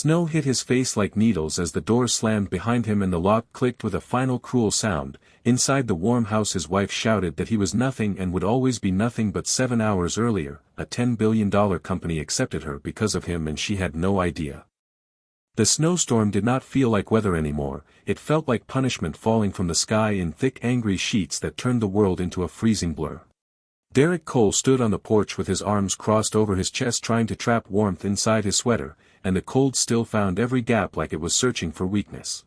snow hit his face like needles as the door slammed behind him and the lock clicked with a final cruel sound. Inside the warm house his wife shouted that he was nothing and would always be nothing, but 7 hours earlier, a $10 billion company accepted her because of him and she had no idea. The snowstorm did not feel like weather anymore, it felt like punishment falling from the sky in thick angry sheets that turned the world into a freezing blur. Derek Cole stood on the porch with his arms crossed over his chest trying to trap warmth inside his sweater, and the cold still found every gap like it was searching for weakness.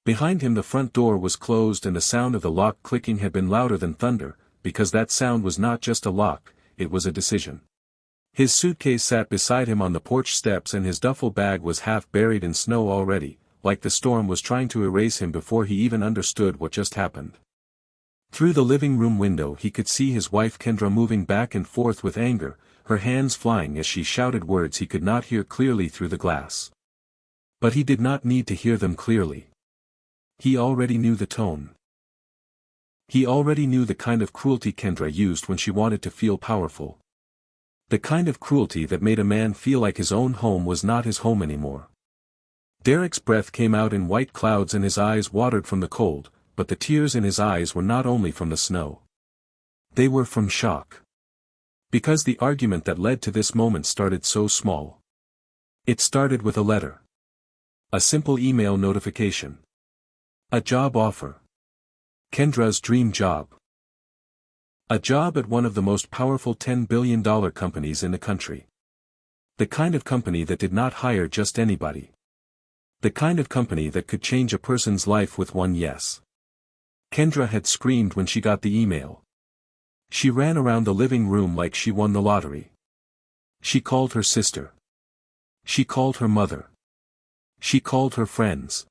Behind him the front door was closed and the sound of the lock clicking had been louder than thunder, because that sound was not just a lock, it was a decision. His suitcase sat beside him on the porch steps and his duffel bag was half buried in snow already, like the storm was trying to erase him before he even understood what just happened. Through the living room window he could see his wife Kendra moving back and forth with anger, her hands flying as she shouted words he could not hear clearly through the glass. But he did not need to hear them clearly. He already knew the tone. He already knew the kind of cruelty Kendra used when she wanted to feel powerful. The kind of cruelty that made a man feel like his own home was not his home anymore. Derek's breath came out in white clouds and his eyes watered from the cold, but the tears in his eyes were not only from the snow. They were from shock. Because the argument that led to this moment started so small. It started with a letter. A simple email notification. A job offer. Kendra's dream job. A job at one of the most powerful $10 billion companies in the country. The kind of company that did not hire just anybody. The kind of company that could change a person's life with one yes. Kendra had screamed when she got the email. She ran around the living room like she won the lottery. She called her sister. She called her mother. She called her friends.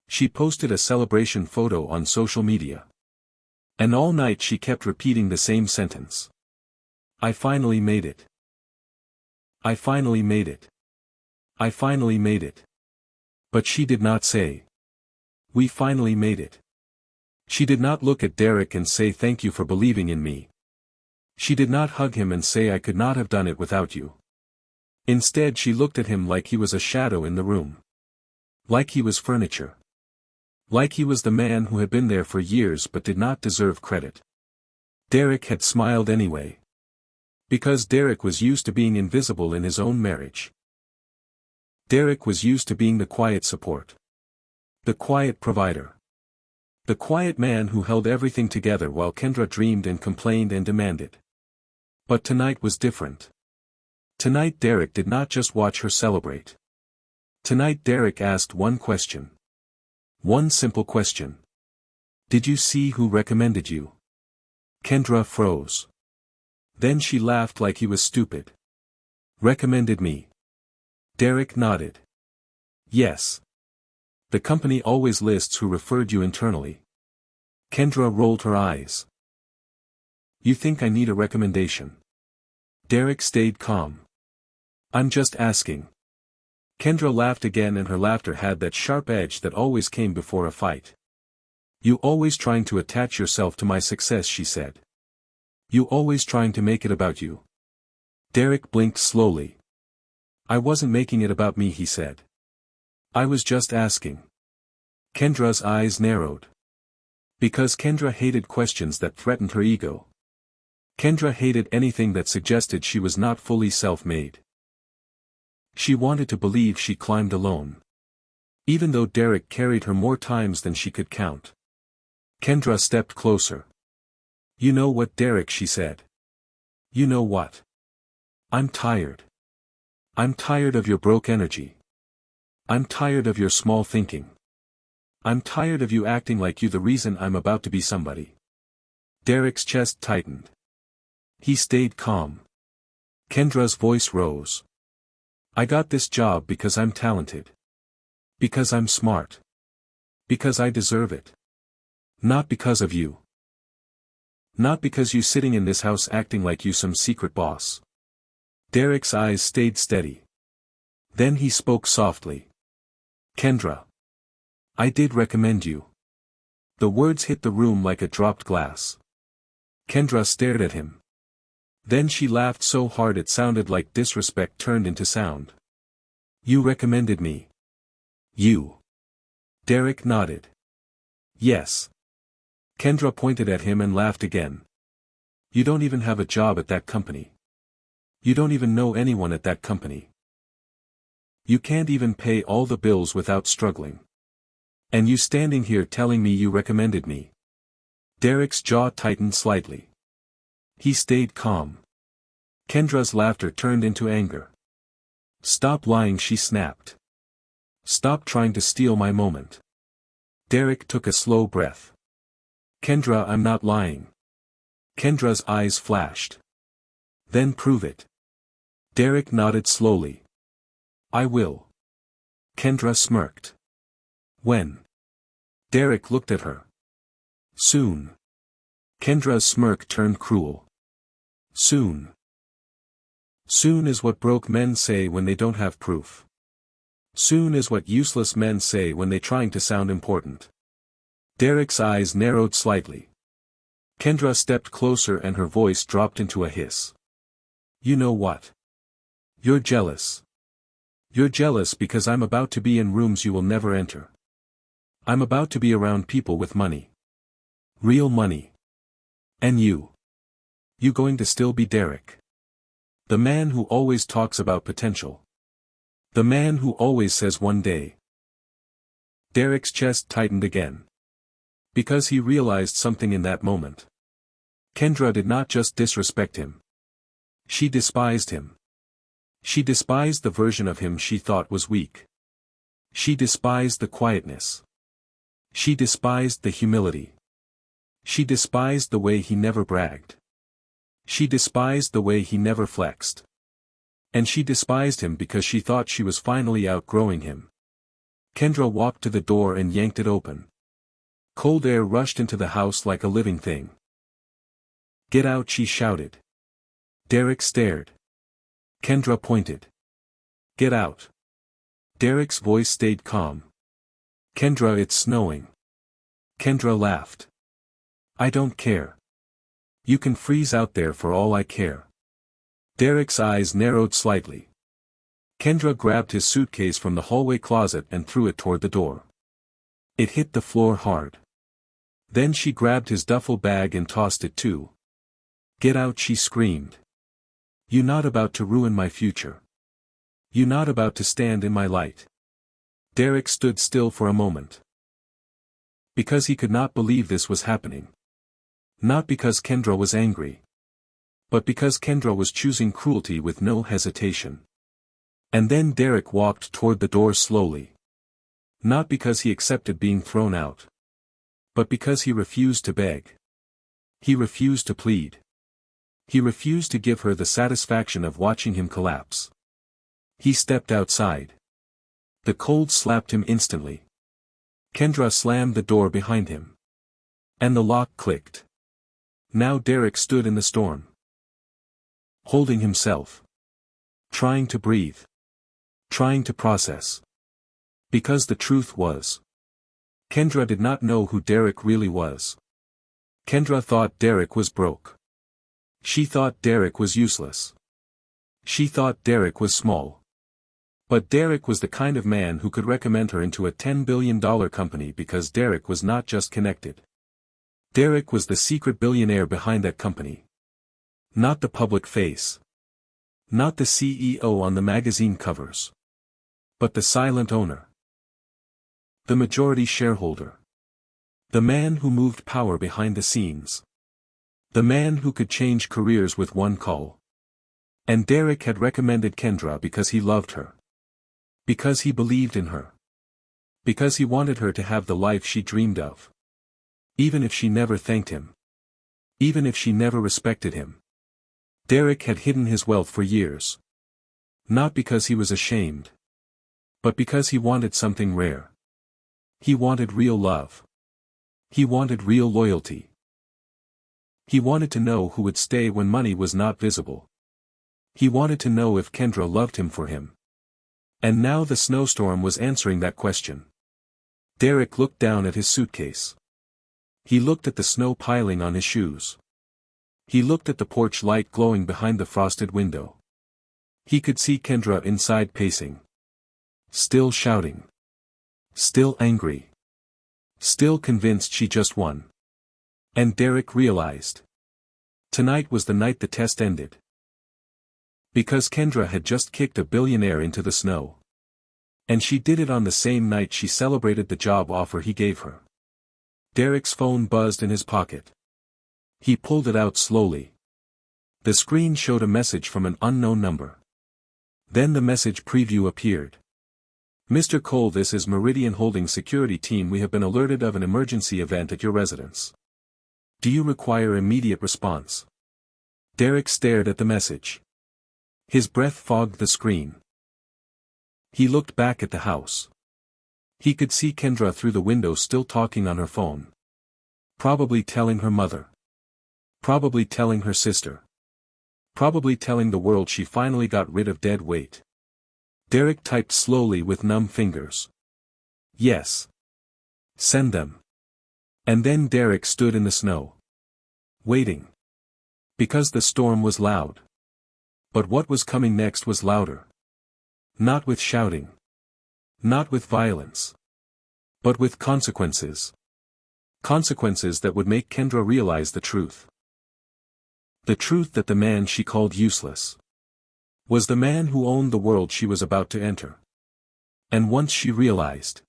She posted a celebration photo on social media. And all night she kept repeating the same sentence. I finally made it. I finally made it. I finally made it. But she did not say. We finally made it. She did not look at Derek and say thank you for believing in me. She did not hug him and say I could not have done it without you. Instead she looked at him like he was a shadow in the room. Like he was furniture. Like he was the man who had been there for years but did not deserve credit. Derek had smiled anyway. Because Derek was used to being invisible in his own marriage. Derek was used to being the quiet support. The quiet provider. The quiet man who held everything together while Kendra dreamed and complained and demanded. But tonight was different. Tonight Derek did not just watch her celebrate. Tonight Derek asked one question. One simple question. Did you see who recommended you? Kendra froze. Then she laughed like he was stupid. Recommended me. Derek nodded. Yes. The company always lists who referred you internally. Kendra rolled her eyes. You think I need a recommendation? Derek stayed calm. I'm just asking. Kendra laughed again and her laughter had that sharp edge that always came before a fight. You always trying to attach yourself to my success, she said. You always trying to make it about you. Derek blinked slowly. I wasn't making it about me, he said. I was just asking. Kendra's eyes narrowed. Because Kendra hated questions that threatened her ego. Kendra hated anything that suggested she was not fully self-made. She wanted to believe she climbed alone. Even though Derek carried her more times than she could count. Kendra stepped closer. You know what, Derek, she said. You know what? I'm tired. I'm tired of your broke energy. I'm tired of your small thinking. I'm tired of you acting like you the reason I'm about to be somebody. Derek's chest tightened. He stayed calm. Kendra's voice rose. I got this job because I'm talented. Because I'm smart. Because I deserve it. Not because of you. Not because you sitting in this house acting like you some secret boss. Derek's eyes stayed steady. Then he spoke softly. Kendra. I did recommend you. The words hit the room like a dropped glass. Kendra stared at him. Then she laughed so hard it sounded like disrespect turned into sound. You recommended me. You. Derek nodded. Yes. Kendra pointed at him and laughed again. You don't even have a job at that company. You don't even know anyone at that company. You can't even pay all the bills without struggling. And you standing here telling me you recommended me. Derek's jaw tightened slightly. He stayed calm. Kendra's laughter turned into anger. Stop lying, she snapped. Stop trying to steal my moment. Derek took a slow breath. Kendra, I'm not lying. Kendra's eyes flashed. Then prove it. Derek nodded slowly. I will. Kendra smirked. When? Derek looked at her. Soon. Kendra's smirk turned cruel. Soon. Soon is what broke men say when they don't have proof. Soon is what useless men say when they're trying to sound important. Derek's eyes narrowed slightly. Kendra stepped closer and her voice dropped into a hiss. You know what? You're jealous. You're jealous because I'm about to be in rooms you will never enter. I'm about to be around people with money. Real money. And you. You going to still be Derek. The man who always talks about potential. The man who always says one day. Derek's chest tightened again. Because he realized something in that moment. Kendra did not just disrespect him. She despised him. She despised the version of him she thought was weak. She despised the quietness. She despised the humility. She despised the way he never bragged. She despised the way he never flexed. And she despised him because she thought she was finally outgrowing him. Kendra walked to the door and yanked it open. Cold air rushed into the house like a living thing. Get out, she shouted. Derek stared. Kendra pointed. Get out. Derek's voice stayed calm. Kendra, it's snowing. Kendra laughed. I don't care. You can freeze out there for all I care. Derek's eyes narrowed slightly. Kendra grabbed his suitcase from the hallway closet and threw it toward the door. It hit the floor hard. Then she grabbed his duffel bag and tossed it too. Get out, she screamed. You not about to ruin my future. You not about to stand in my light. Derek stood still for a moment. Because he could not believe this was happening. Not because Kendra was angry. But because Kendra was choosing cruelty with no hesitation. And then Derek walked toward the door slowly. Not because he accepted being thrown out. But because he refused to beg. He refused to plead. He refused to give her the satisfaction of watching him collapse. He stepped outside. The cold slapped him instantly. Kendra slammed the door behind him. And the lock clicked. Now Derek stood in the storm. Holding himself. Trying to breathe. Trying to process. Because the truth was. Kendra did not know who Derek really was. Kendra thought Derek was broke. She thought Derek was useless. She thought Derek was small. But Derek was the kind of man who could recommend her into a $10 billion company because Derek was not just connected. Derek was the secret billionaire behind that company. Not the public face. Not the CEO on the magazine covers. But the silent owner. The majority shareholder. The man who moved power behind the scenes. The man who could change careers with one call. And Derek had recommended Kendra because he loved her. Because he believed in her. Because he wanted her to have the life she dreamed of. Even if she never thanked him. Even if she never respected him. Derek had hidden his wealth for years. Not because he was ashamed. But because he wanted something rare. He wanted real love. He wanted real loyalty. He wanted to know who would stay when money was not visible. He wanted to know if Kendra loved him for him. And now the snowstorm was answering that question. Derek looked down at his suitcase. He looked at the snow piling on his shoes. He looked at the porch light glowing behind the frosted window. He could see Kendra inside pacing. Still shouting. Still angry. Still convinced she just won. And Derek realized. Tonight was the night the test ended. Because Kendra had just kicked a billionaire into the snow. And she did it on the same night she celebrated the job offer he gave her. Derek's phone buzzed in his pocket. He pulled it out slowly. The screen showed a message from an unknown number. Then the message preview appeared. Mr. Cole, this is Meridian Holdings security team. We have been alerted of an emergency event at your residence. Do you require immediate response? Derek stared at the message. His breath fogged the screen. He looked back at the house. He could see Kendra through the window still talking on her phone. Probably telling her mother. Probably telling her sister. Probably telling the world she finally got rid of dead weight. Derek typed slowly with numb fingers. Yes. Send them. And then Derek stood in the snow. Waiting. Because the storm was loud. But what was coming next was louder. Not with shouting. Not with violence. But with consequences. Consequences that would make Kendra realize the truth. The truth that the man she called useless was the man who owned the world she was about to enter. And once she realized,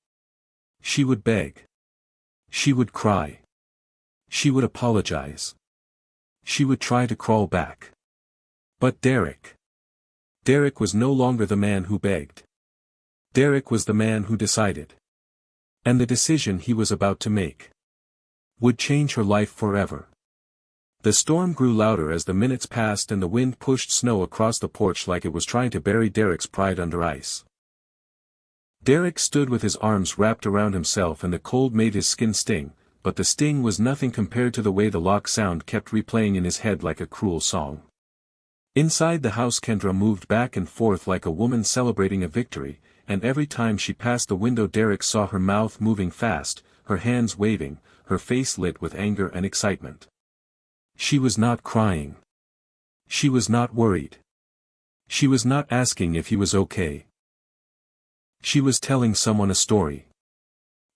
she would beg. She would cry. She would apologize. She would try to crawl back. But Derek was no longer the man who begged. Derek was the man who decided. And the decision he was about to make would change her life forever. The storm grew louder as the minutes passed and the wind pushed snow across the porch like it was trying to bury Derek's pride under ice. Derek stood with his arms wrapped around himself and the cold made his skin sting, but the sting was nothing compared to the way the lock sound kept replaying in his head like a cruel song. Inside the house Kendra moved back and forth like a woman celebrating a victory, and every time she passed the window Derek saw her mouth moving fast, her hands waving, her face lit with anger and excitement. She was not crying. She was not worried. She was not asking if he was okay. She was telling someone a story.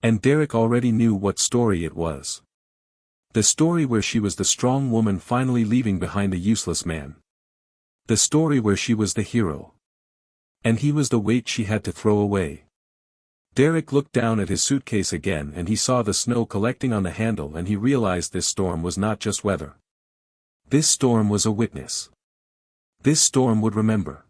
And Derek already knew what story it was. The story where she was the strong woman finally leaving behind a useless man. The story where she was the hero. And he was the weight she had to throw away. Derek looked down at his suitcase again and he saw the snow collecting on the handle and he realized this storm was not just weather. This storm was a witness. This storm would remember.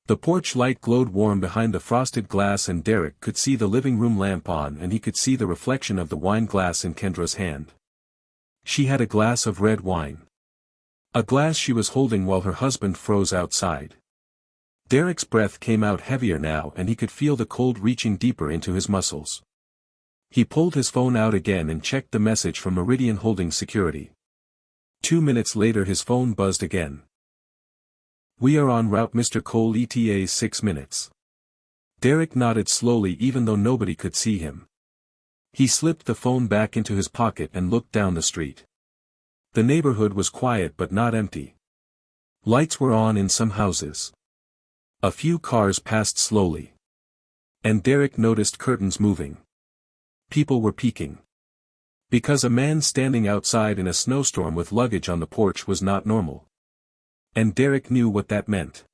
The porch light glowed warm behind the frosted glass and Derek could see the living room lamp on and he could see the reflection of the wine glass in Kendra's hand. She had a glass of red wine. A glass she was holding while her husband froze outside. Derek's breath came out heavier now and he could feel the cold reaching deeper into his muscles. He pulled his phone out again and checked the message from Meridian Holdings security. 2 minutes later his phone buzzed again. We are en route Mr. Cole ETA 6 minutes. Derek nodded slowly even though nobody could see him. He slipped the phone back into his pocket and looked down the street. The neighborhood was quiet but not empty. Lights were on in some houses. A few cars passed slowly. And Derek noticed curtains moving. People were peeking. Because a man standing outside in a snowstorm with luggage on the porch was not normal. And Derek knew what that meant.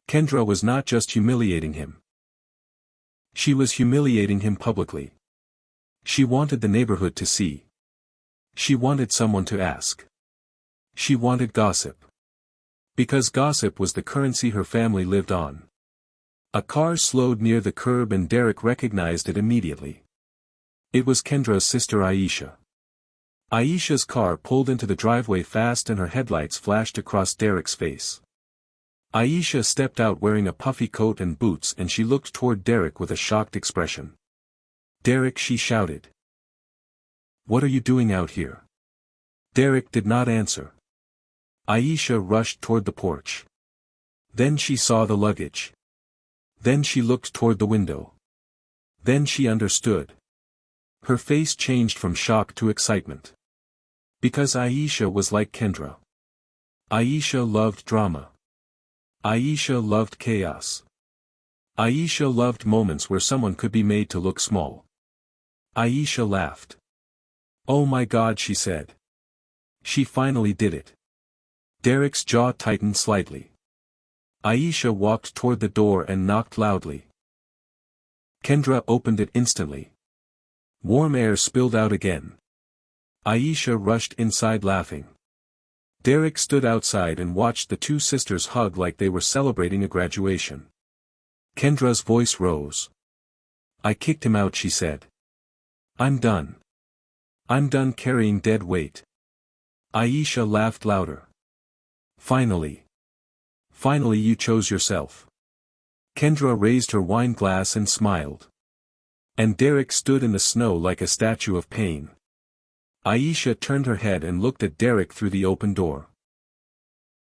Kendra was not just humiliating him. She was humiliating him publicly. She wanted the neighborhood to see. She wanted someone to ask. She wanted gossip. Because gossip was the currency her family lived on. A car slowed near the curb and Derek recognized it immediately. It was Kendra's sister Aisha. Aisha's car pulled into the driveway fast and her headlights flashed across Derek's face. Aisha stepped out wearing a puffy coat and boots and she looked toward Derek with a shocked expression. Derek, she shouted. What are you doing out here? Derek did not answer. Aisha rushed toward the porch. Then she saw the luggage. Then she looked toward the window. Then she understood. Her face changed from shock to excitement. Because Aisha was like Kendra. Aisha loved drama. Aisha loved chaos. Aisha loved moments where someone could be made to look small. Aisha laughed. "Oh my God," she said. She finally did it. Derek's jaw tightened slightly. Aisha walked toward the door and knocked loudly. Kendra opened it instantly. Warm air spilled out again. Aisha rushed inside laughing. Derek stood outside and watched the two sisters hug like they were celebrating a graduation. Kendra's voice rose. "I kicked him out," she said. "I'm done. I'm done carrying dead weight." Aisha laughed louder. Finally. Finally you chose yourself." Kendra raised her wine glass and smiled. And Derek stood in the snow like a statue of pain. Aisha turned her head and looked at Derek through the open door.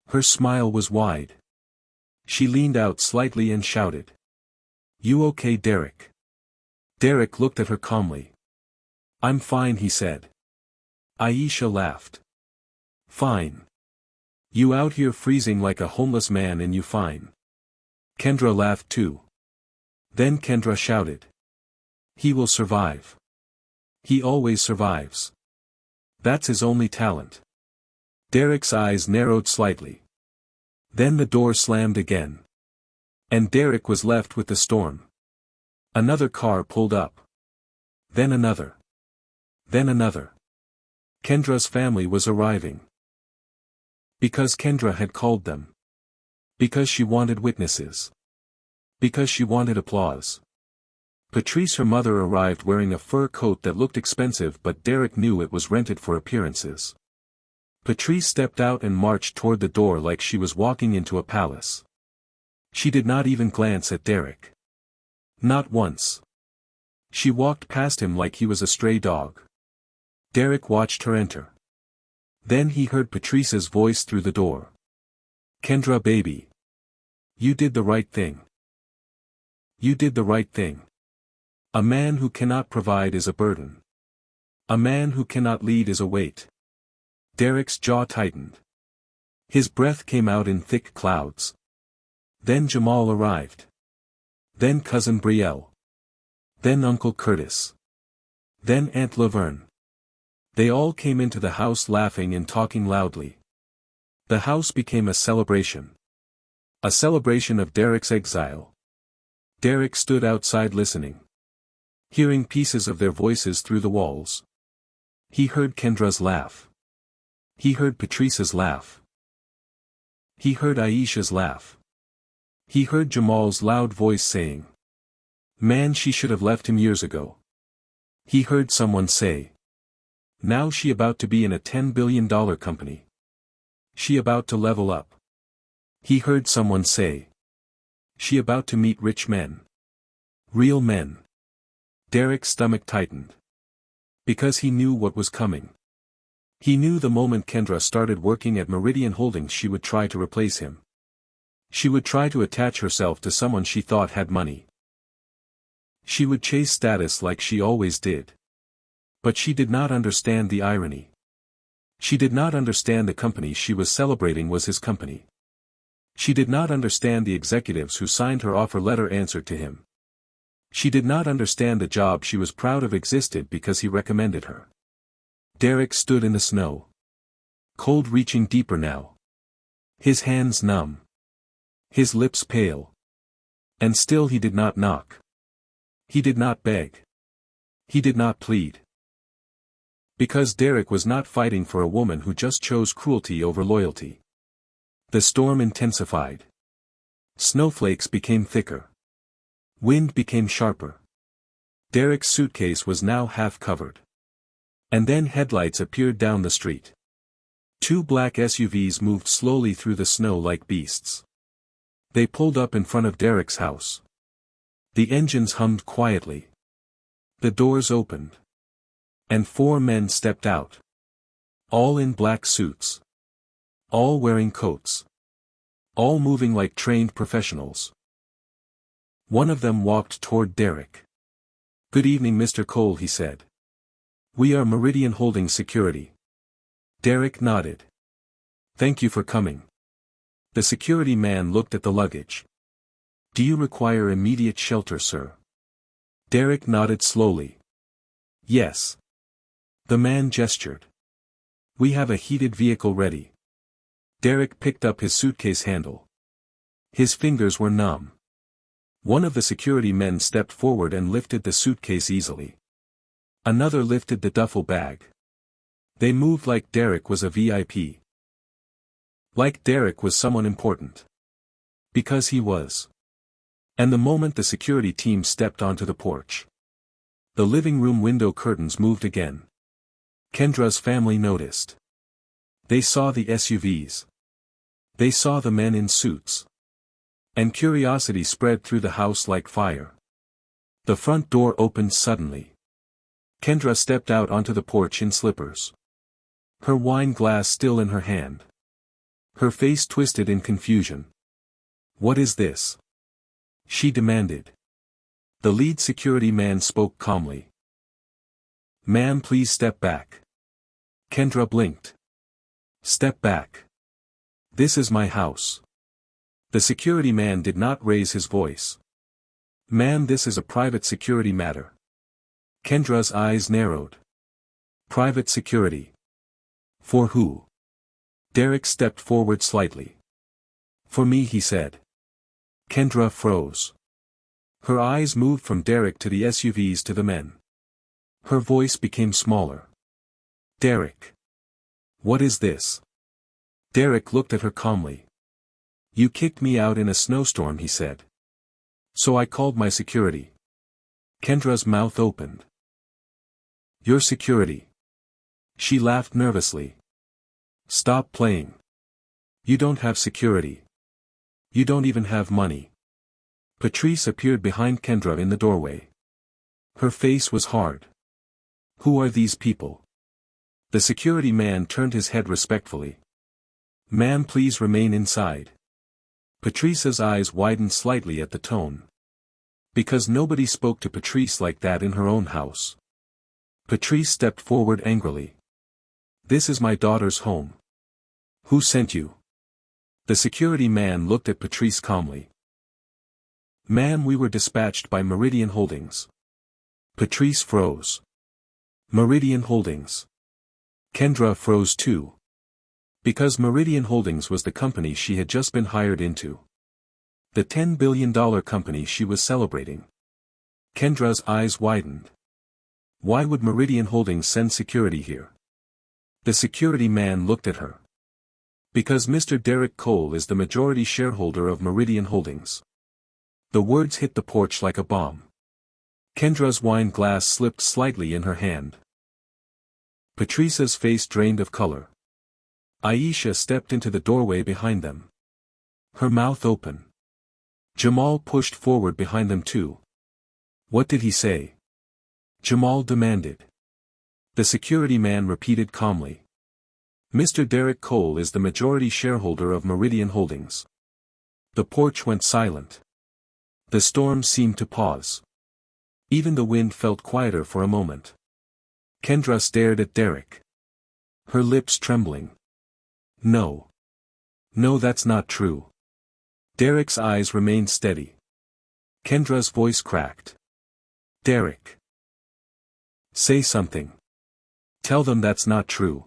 Her smile was wide. She leaned out slightly and shouted. "You okay, Derek?" Derek looked at her calmly. "I'm fine," he said. Aisha laughed. "Fine. You out here freezing like a homeless man and you fine." Kendra laughed too. Then Kendra shouted. "He will survive. He always survives. That's his only talent." Derek's eyes narrowed slightly. Then the door slammed again. And Derek was left with the storm. Another car pulled up. Then another. Then another. Kendra's family was arriving. Because Kendra had called them. Because she wanted witnesses. Because she wanted applause. Patrice, her mother, arrived wearing a fur coat that looked expensive, but Derek knew it was rented for appearances. Patrice stepped out and marched toward the door like she was walking into a palace. She did not even glance at Derek. Not once. She walked past him like he was a stray dog. Derek watched her enter. Then he heard Patrice's voice through the door. "Kendra, baby. You did the right thing. You did the right thing. A man who cannot provide is a burden. A man who cannot lead is a weight." Derek's jaw tightened. His breath came out in thick clouds. Then Jamal arrived. Then Cousin Brielle. Then Uncle Curtis. Then Aunt Laverne. They all came into the house laughing and talking loudly. The house became a celebration. A celebration of Derek's exile. Derek stood outside listening. Hearing pieces of their voices through the walls. He heard Kendra's laugh. He heard Patrice's laugh. He heard Aisha's laugh. He heard Jamal's loud voice saying, "Man, she should have left him years ago." He heard someone say, "Now she about to be in a $10 billion company. She about to level up." He heard someone say, "She about to meet rich men. Real men." Derek's stomach tightened. Because he knew what was coming. He knew the moment Kendra started working at Meridian Holdings she would try to replace him. She would try to attach herself to someone she thought had money. She would chase status like she always did. But she did not understand the irony. She did not understand the company she was celebrating was his company. She did not understand the executives who signed her offer letter answered to him. She did not understand the job she was proud of existed because he recommended her. Derek stood in the snow. Cold reaching deeper now. His hands numb. His lips pale. And still he did not knock. He did not beg. He did not plead. Because Derek was not fighting for a woman who just chose cruelty over loyalty. The storm intensified. Snowflakes became thicker. Wind became sharper. Derek's suitcase was now half covered. And then headlights appeared down the street. Two black SUVs moved slowly through the snow like beasts. They pulled up in front of Derek's house. The engines hummed quietly. The doors opened. And 4 men stepped out. All in black suits. All wearing coats. All moving like trained professionals. One of them walked toward Derek. "Good evening, Mr. Cole," he said. "We are Meridian Holdings Security." Derek nodded. "Thank you for coming." The security man looked at the luggage. Do you require immediate shelter, sir? Derek nodded slowly. Yes. The man gestured. We have a heated vehicle ready. Derek picked up his suitcase handle. His fingers were numb. One of the security men stepped forward and lifted the suitcase easily. Another lifted the duffel bag. They moved like Derek was a VIP. Like Derek was someone important. Because he was. And the moment the security team stepped onto the porch, the living room window curtains moved again. Kendra's family noticed. They saw the SUVs. They saw the men in suits. And curiosity spread through the house like fire. The front door opened suddenly. Kendra stepped out onto the porch in slippers. Her wine glass still in her hand. Her face twisted in confusion. What is this? She demanded. The lead security man spoke calmly. Ma'am, please step back. Kendra blinked. Step back. This is my house. The security man did not raise his voice. Ma'am, this is a private security matter. Kendra's eyes narrowed. Private security. For who? Derek stepped forward slightly. For me, he said. Kendra froze. Her eyes moved from Derek to the SUVs to the men. Her voice became smaller. Derek. What is this? Derek looked at her calmly. You kicked me out in a snowstorm, he said. So I called my security. Kendra's mouth opened. Your security. She laughed nervously. Stop playing. You don't have security. You don't even have money. Patrice appeared behind Kendra in the doorway. Her face was hard. Who are these people? The security man turned his head respectfully. Ma'am, please remain inside. Patrice's eyes widened slightly at the tone. Because nobody spoke to Patrice like that in her own house. Patrice stepped forward angrily. This is my daughter's home. Who sent you? The security man looked at Patrice calmly. Ma'am, we were dispatched by Meridian Holdings. Patrice froze. Meridian Holdings. Kendra froze too. Because Meridian Holdings was the company she had just been hired into. The $10 billion company she was celebrating. Kendra's eyes widened. Why would Meridian Holdings send security here? The security man looked at her. Because Mr. Derek Cole is the majority shareholder of Meridian Holdings. The words hit the porch like a bomb. Kendra's wine glass slipped slightly in her hand. Patrice's face drained of color. Aisha stepped into the doorway behind them. Her mouth open. Jamal pushed forward behind them too. What did he say? Jamal demanded. The security man repeated calmly. Mr. Derek Cole is the majority shareholder of Meridian Holdings. The porch went silent. The storm seemed to pause. Even the wind felt quieter for a moment. Kendra stared at Derek. Her lips trembling. No. No, that's not true. Derek's eyes remained steady. Kendra's voice cracked. Derek. Say something. Tell them that's not true.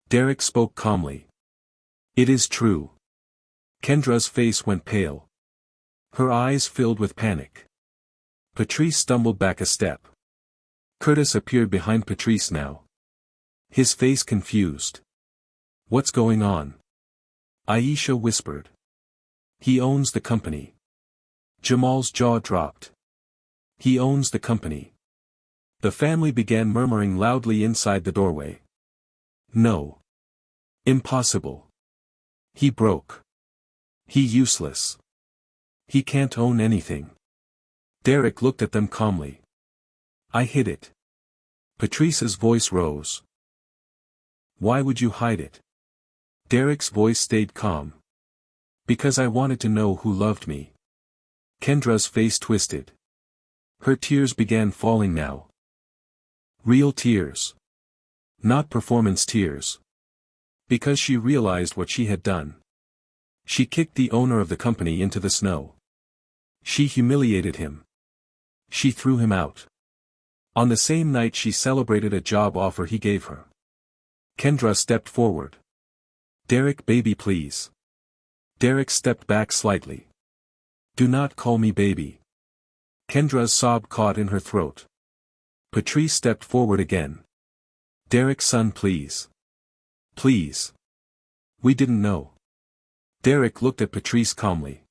Derek spoke calmly. It is true. Kendra's face went pale. Her eyes filled with panic. Patrice stumbled back a step. Curtis appeared behind Patrice now. His face confused. What's going on? Aisha whispered. He owns the company. Jamal's jaw dropped. He owns the company. The family began murmuring loudly inside the doorway. No. Impossible. He broke. He useless. He can't own anything. Derek looked at them calmly. I hid it. Patrice's voice rose. Why would you hide it? Derek's voice stayed calm. Because I wanted to know who loved me. Kendra's face twisted. Her tears began falling now. Real tears. Not performance tears. Because she realized what she had done. She kicked the owner of the company into the snow. She humiliated him. She threw him out. On the same night she celebrated a job offer he gave her. Kendra stepped forward. "Derek, baby, please." Derek stepped back slightly. "Do not call me baby." Kendra's sob caught in her throat. Patrice stepped forward again. "Derek, son, please. Please. We didn't know." Derek looked at Patrice calmly.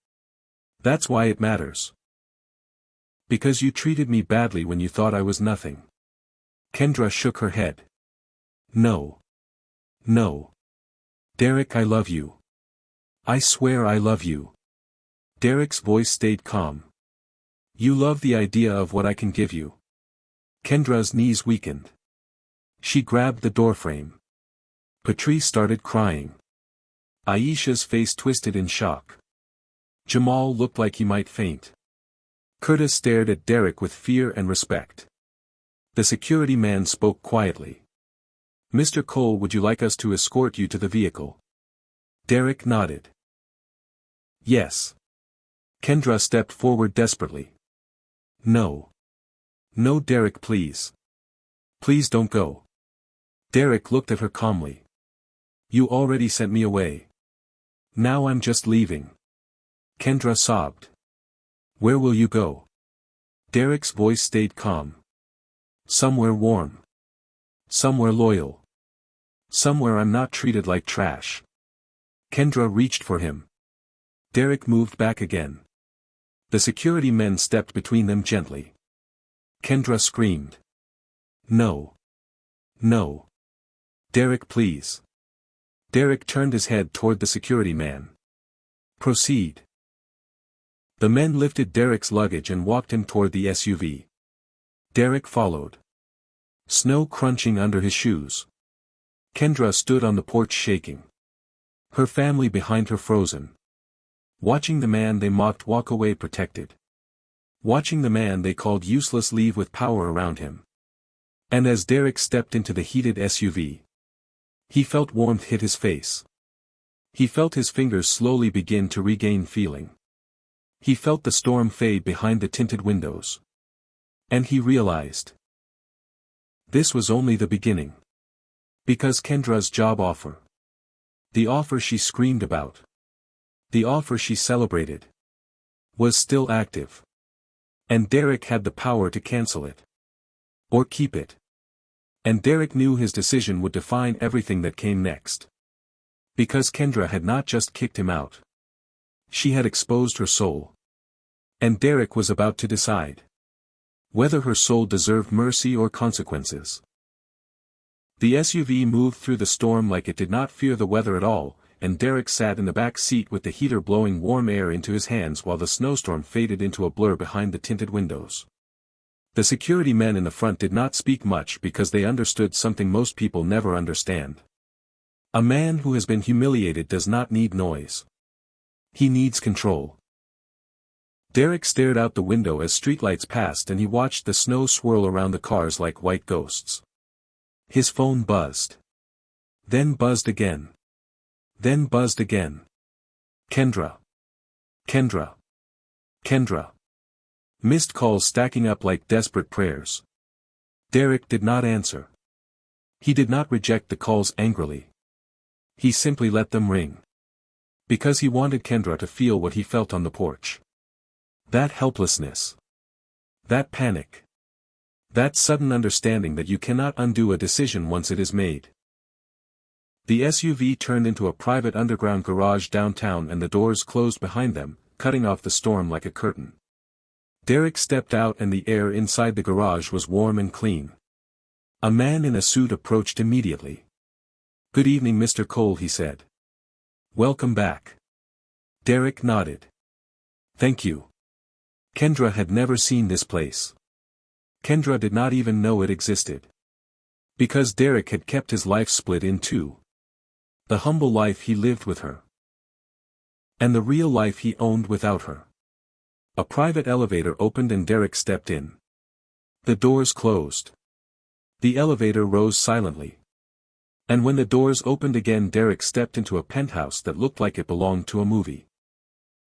"That's why it matters. Because you treated me badly when you thought I was nothing." Kendra shook her head. "No. No. Derek, I love you. I swear I love you." Derek's voice stayed calm. "You love the idea of what I can give you." Kendra's knees weakened. She grabbed the doorframe. Patrice started crying. Aisha's face twisted in shock. Jamal looked like he might faint. Curtis stared at Derek with fear and respect. The security man spoke quietly. "Mr. Cole, would you like us to escort you to the vehicle?" Derek nodded. "Yes." Kendra stepped forward desperately. "No. No, Derek, please. Please don't go." Derek looked at her calmly. "You already sent me away. Now I'm just leaving." Kendra sobbed. "Where will you go?" Derek's voice stayed calm. "Somewhere warm. Somewhere loyal. Somewhere I'm not treated like trash." Kendra reached for him. Derek moved back again. The security men stepped between them gently. Kendra screamed. "No. No. Derek, please." Derek turned his head toward the security man. "Proceed." The men lifted Derek's luggage and walked him toward the SUV. Derek followed. Snow crunching under his shoes. Kendra stood on the porch shaking. Her family behind her frozen. Watching the man they mocked walk away protected. Watching the man they called useless leave with power around him. And as Derek stepped into the heated SUV, he felt warmth hit his face. He felt his fingers slowly begin to regain feeling. He felt the storm fade behind the tinted windows. And he realized this was only the beginning. Because Kendra's job offer, the offer she screamed about, the offer she celebrated, was still active. And Derek had the power to cancel it. Or keep it. And Derek knew his decision would define everything that came next. Because Kendra had not just kicked him out. She had exposed her soul. And Derek was about to decide whether her soul deserved mercy or consequences. The SUV moved through the storm like it did not fear the weather at all, and Derek sat in the back seat with the heater blowing warm air into his hands while the snowstorm faded into a blur behind the tinted windows. The security men in the front did not speak much because they understood something most people never understand. A man who has been humiliated does not need noise. He needs control. Derek stared out the window as streetlights passed and he watched the snow swirl around the cars like white ghosts. His phone buzzed. Then buzzed again. Then buzzed again. Kendra. Kendra. Kendra. Missed calls stacking up like desperate prayers. Derek did not answer. He did not reject the calls angrily. He simply let them ring. Because he wanted Kendra to feel what he felt on the porch. That helplessness. That panic. That sudden understanding that you cannot undo a decision once it is made. The SUV turned into a private underground garage downtown and the doors closed behind them, cutting off the storm like a curtain. Derek stepped out and the air inside the garage was warm and clean. A man in a suit approached immediately. "Good evening, Mr. Cole," he said. "Welcome back." Derek nodded. "Thank you." Kendra had never seen this place. Kendra did not even know it existed. Because Derek had kept his life split in two. The humble life he lived with her. And the real life he owned without her. A private elevator opened and Derek stepped in. The doors closed. The elevator rose silently. And when the doors opened again, Derek stepped into a penthouse that looked like it belonged to a movie.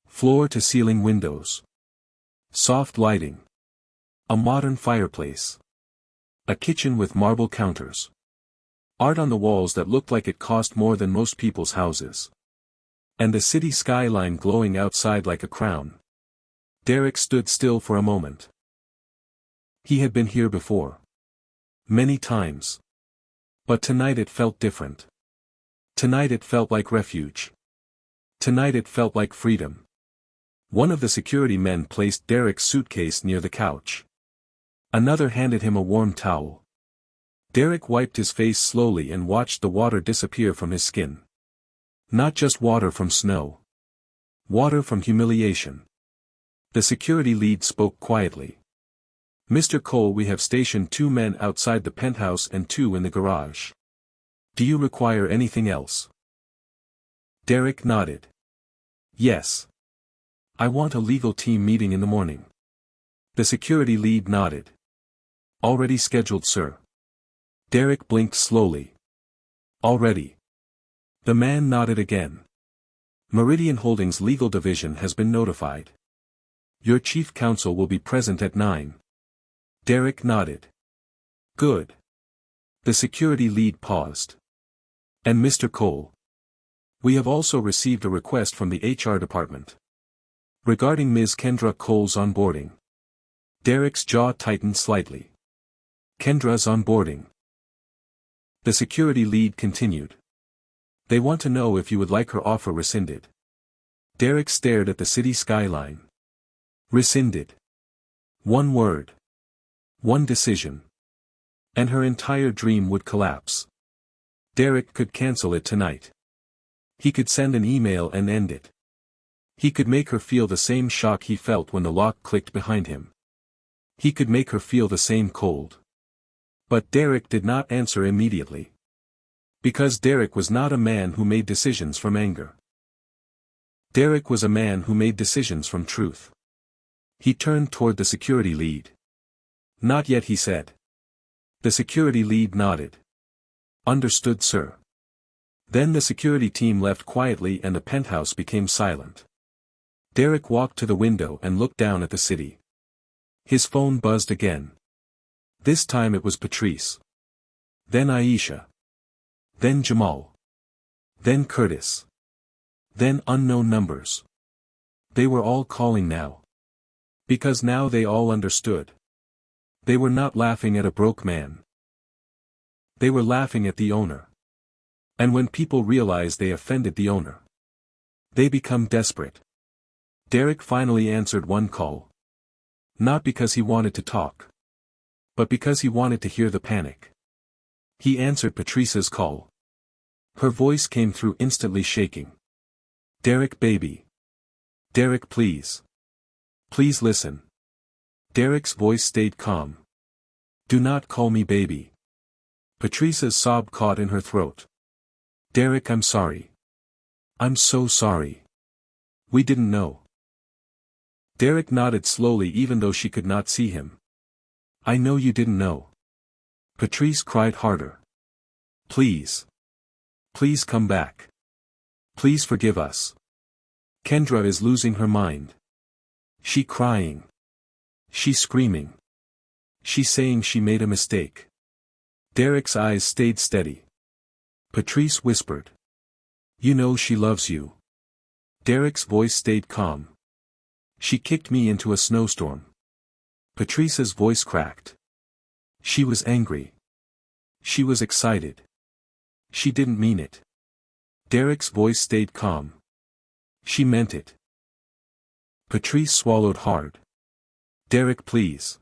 Floor-to-ceiling windows. Soft lighting. A modern fireplace. A kitchen with marble counters. Art on the walls that looked like it cost more than most people's houses. And the city skyline glowing outside like a crown. Derek stood still for a moment. He had been here before. Many times. But tonight it felt different. Tonight it felt like refuge. Tonight it felt like freedom. One of the security men placed Derek's suitcase near the couch. Another handed him a warm towel. Derek wiped his face slowly and watched the water disappear from his skin. Not just water from snow. Water from humiliation. The security lead spoke quietly. "Mr. Cole, we have stationed 2 men outside the penthouse and 2 in the garage. Do you require anything else?" Derek nodded. "Yes. I want a legal team meeting in the morning." The security lead nodded. "Already scheduled, sir." Derek blinked slowly. "Already." The man nodded again. "Meridian Holdings Legal Division has been notified. Your chief counsel will be present at 9. Derek nodded. "Good." The security lead paused. "And Mr. Cole? We have also received a request from the HR department. Regarding Ms. Kendra Cole's onboarding." Derek's jaw tightened slightly. "Kendra's onboarding." The security lead continued. "They want to know if you would like her offer rescinded." Derek stared at the city skyline. Rescinded. One word. One decision. And her entire dream would collapse. Derek could cancel it tonight. He could send an email and end it. He could make her feel the same shock he felt when the lock clicked behind him. He could make her feel the same cold. But Derek did not answer immediately. Because Derek was not a man who made decisions from anger. Derek was a man who made decisions from truth. He turned toward the security lead. "Not yet," he said. The security lead nodded. "Understood, sir." Then the security team left quietly and the penthouse became silent. Derek walked to the window and looked down at the city. His phone buzzed again. This time it was Patrice. Then Aisha. Then Jamal. Then Curtis. Then unknown numbers. They were all calling now. Because now they all understood. They were not laughing at a broke man. They were laughing at the owner. And when people realize they offended the owner, they become desperate. Derek finally answered one call. Not because he wanted to talk. But because he wanted to hear the panic. He answered Patrice's call. Her voice came through instantly shaking. "Derek, baby. Derek, please. Please listen." Derek's voice stayed calm. "Do not call me baby." Patrice's sob caught in her throat. "Derek, I'm sorry. I'm so sorry. We didn't know." Derek nodded slowly even though she could not see him. "I know you didn't know." Patrice cried harder. "Please. Please come back. Please forgive us. Kendra is losing her mind. She crying. She screaming. She saying she made a mistake." Derek's eyes stayed steady. Patrice whispered. "You know she loves you." Derek's voice stayed calm. "She kicked me into a snowstorm." Patrice's voice cracked. She was angry. She was excited. She didn't mean it. Derek's voice stayed calm. She meant it. Patrice swallowed hard. "Derek, please.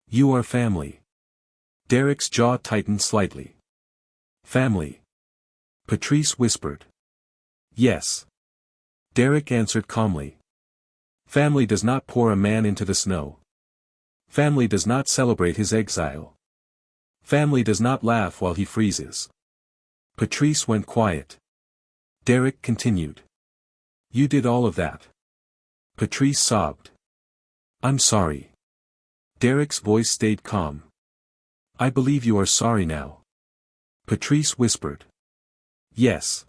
You are family." Derek's jaw tightened slightly. "Family?" Patrice whispered. "Yes." Derek answered calmly. "Family does not pour a man into the snow. Family does not celebrate his exile. Family does not laugh while he freezes." Patrice went quiet. Derek continued. "You did all of that." Patrice sobbed. "I'm sorry." Derek's voice stayed calm. "I believe you are sorry now." Patrice whispered. "Yes."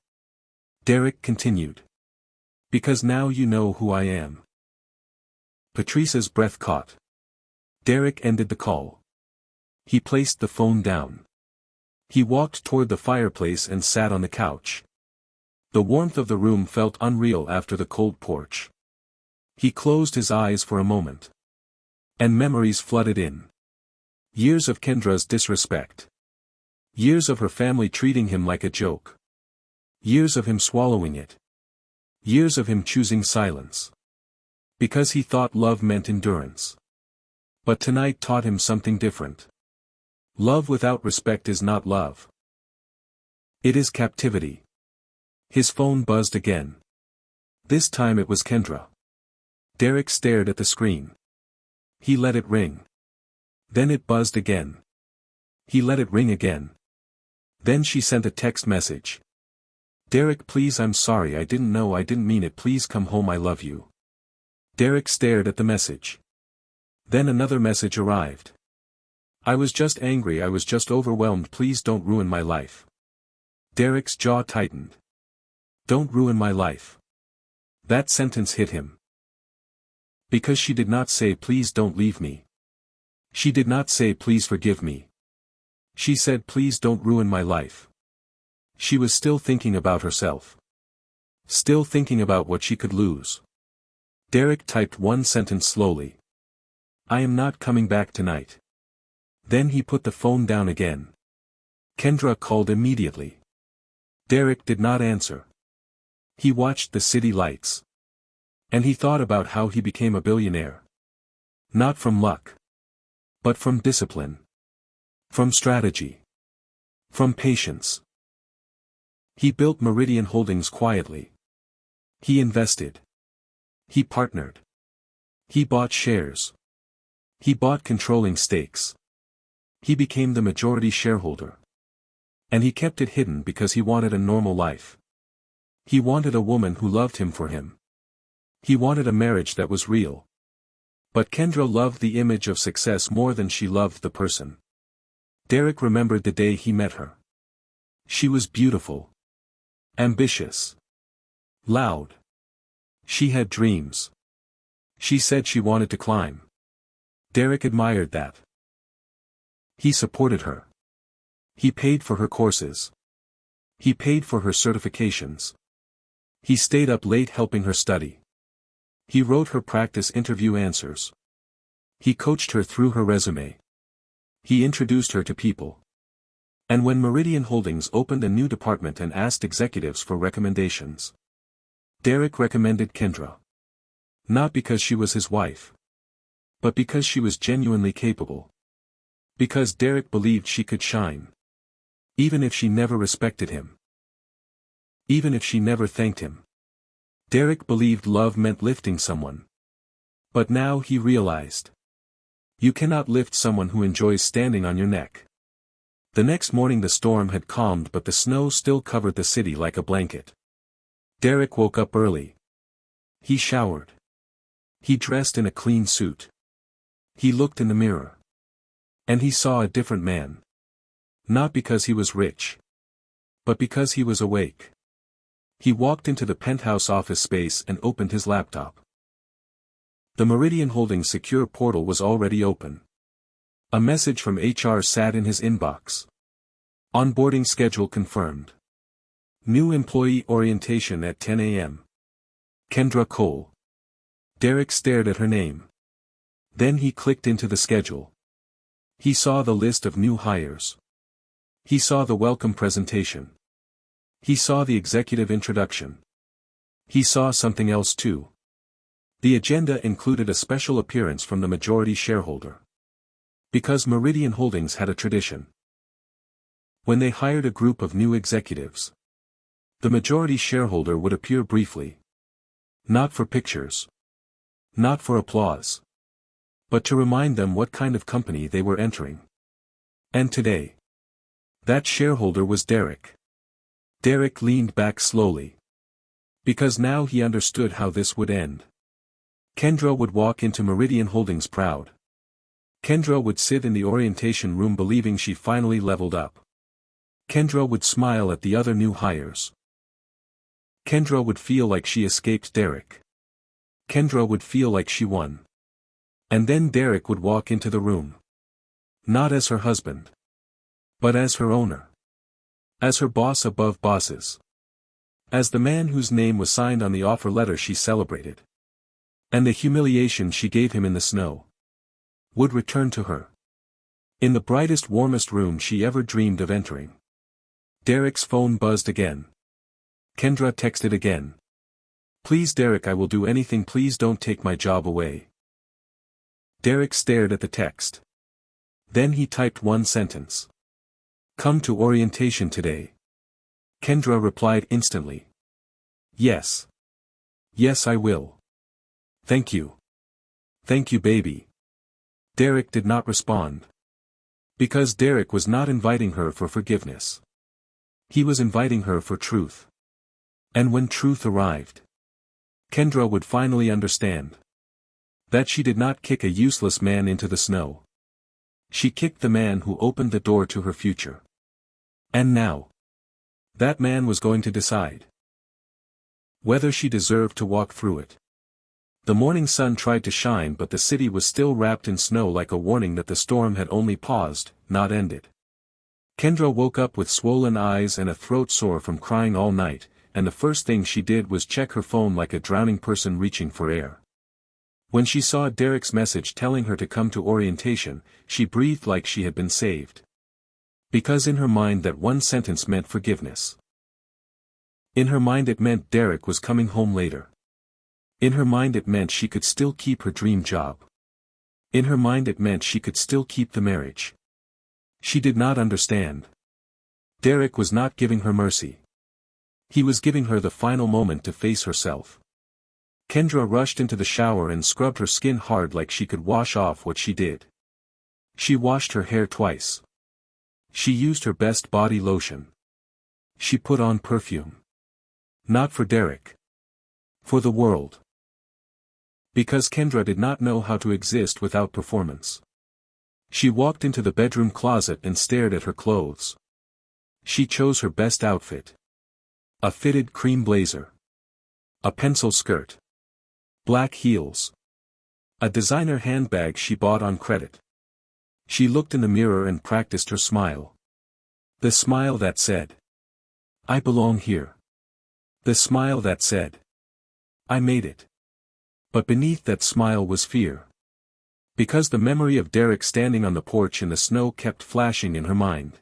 Derek continued. "Because now you know who I am." Patrice's breath caught. Derek ended the call. He placed the phone down. He walked toward the fireplace and sat on the couch. The warmth of the room felt unreal after the cold porch. He closed his eyes for a moment. And memories flooded in. Years of Kendra's disrespect. Years of her family treating him like a joke. Years of him swallowing it. Years of him choosing silence. Because he thought love meant endurance. But tonight taught him something different. Love without respect is not love. It is captivity. His phone buzzed again. This time it was Kendra. Derek stared at the screen. He let it ring. Then it buzzed again. He let it ring again. Then she sent a text message. Derek, please, I'm sorry, I didn't know, I didn't mean it, please come home, I love you. Derek stared at the message. Then another message arrived. I was just angry, I was just overwhelmed, please don't ruin my life. Derek's jaw tightened. Don't ruin my life. That sentence hit him. Because she did not say please don't leave me. She did not say please forgive me. She said please don't ruin my life. She was still thinking about herself. Still thinking about what she could lose. Derek typed one sentence slowly. I am not coming back tonight. Then he put the phone down again. Kendra called immediately. Derek did not answer. He watched the city lights. And he thought about how he became a billionaire. Not from luck. But from discipline. From strategy. From patience. He built Meridian Holdings quietly. He invested. He partnered. He bought shares. He bought controlling stakes. He became the majority shareholder. And he kept it hidden because he wanted a normal life. He wanted a woman who loved him for him. He wanted a marriage that was real. But Kendra loved the image of success more than she loved the person. Derek remembered the day he met her. She was beautiful. Ambitious. Loud. She had dreams. She said she wanted to climb. Derek admired that. He supported her. He paid for her courses. He paid for her certifications. He stayed up late helping her study. He wrote her practice interview answers. He coached her through her resume. He introduced her to people. And when Meridian Holdings opened a new department and asked executives for recommendations, Derek recommended Kendra. Not because she was his wife. But because she was genuinely capable. Because Derek believed she could shine. Even if she never respected him. Even if she never thanked him. Derek believed love meant lifting someone. But now he realized. You cannot lift someone who enjoys standing on your neck. The next morning the storm had calmed but the snow still covered the city like a blanket. Derek woke up early. He showered. He dressed in a clean suit. He looked in the mirror. And he saw a different man. Not because he was rich. But because he was awake. He walked into the penthouse office space and opened his laptop. The Meridian Holdings secure portal was already open. A message from HR sat in his inbox. Onboarding schedule confirmed. New employee orientation at 10 a.m. Kendra Cole. Derek stared at her name. Then he clicked into the schedule. He saw the list of new hires. He saw the welcome presentation. He saw the executive introduction. He saw something else too. The agenda included a special appearance from the majority shareholder. Because Meridian Holdings had a tradition. When they hired a group of new executives, the majority shareholder would appear briefly. Not for pictures. Not for applause. But to remind them what kind of company they were entering. And today, that shareholder was Derek. Derek leaned back slowly. Because now he understood how this would end. Kendra would walk into Meridian Holdings proud. Kendra would sit in the orientation room believing she finally leveled up. Kendra would smile at the other new hires. Kendra would feel like she escaped Derek. Kendra would feel like she won. And then Derek would walk into the room. Not as her husband. But as her owner. As her boss above bosses. As the man whose name was signed on the offer letter she celebrated. And the humiliation she gave him in the snow would return to her. In the brightest, warmest room she ever dreamed of entering. Derek's phone buzzed again. Kendra texted again. Please Derek, I will do anything, please don't take my job away. Derek stared at the text. Then he typed one sentence. Come to orientation today. Kendra replied instantly. Yes. Yes, I will. Thank you. Thank you, baby. Derek did not respond. Because Derek was not inviting her for forgiveness. He was inviting her for truth. And when truth arrived, Kendra would finally understand that she did not kick a useless man into the snow. She kicked the man who opened the door to her future. And now, that man was going to decide whether she deserved to walk through it. The morning sun tried to shine, but the city was still wrapped in snow, like a warning that the storm had only paused, not ended. Kendra woke up with swollen eyes and a throat sore from crying all night, and the first thing she did was check her phone like a drowning person reaching for air. When she saw Derek's message telling her to come to orientation, she breathed like she had been saved. Because in her mind that one sentence meant forgiveness. In her mind it meant Derek was coming home later. In her mind it meant she could still keep her dream job. In her mind it meant she could still keep the marriage. She did not understand. Derek was not giving her mercy. He was giving her the final moment to face herself. Kendra rushed into the shower and scrubbed her skin hard like she could wash off what she did. She washed her hair twice. She used her best body lotion. She put on perfume. Not for Derek. For the world. Because Kendra did not know how to exist without performance. She walked into the bedroom closet and stared at her clothes. She chose her best outfit. A fitted cream blazer. A pencil skirt. Black heels. A designer handbag she bought on credit. She looked in the mirror and practiced her smile. The smile that said, I belong here. The smile that said, I made it. But beneath that smile was fear. Because the memory of Derek standing on the porch in the snow kept flashing in her mind.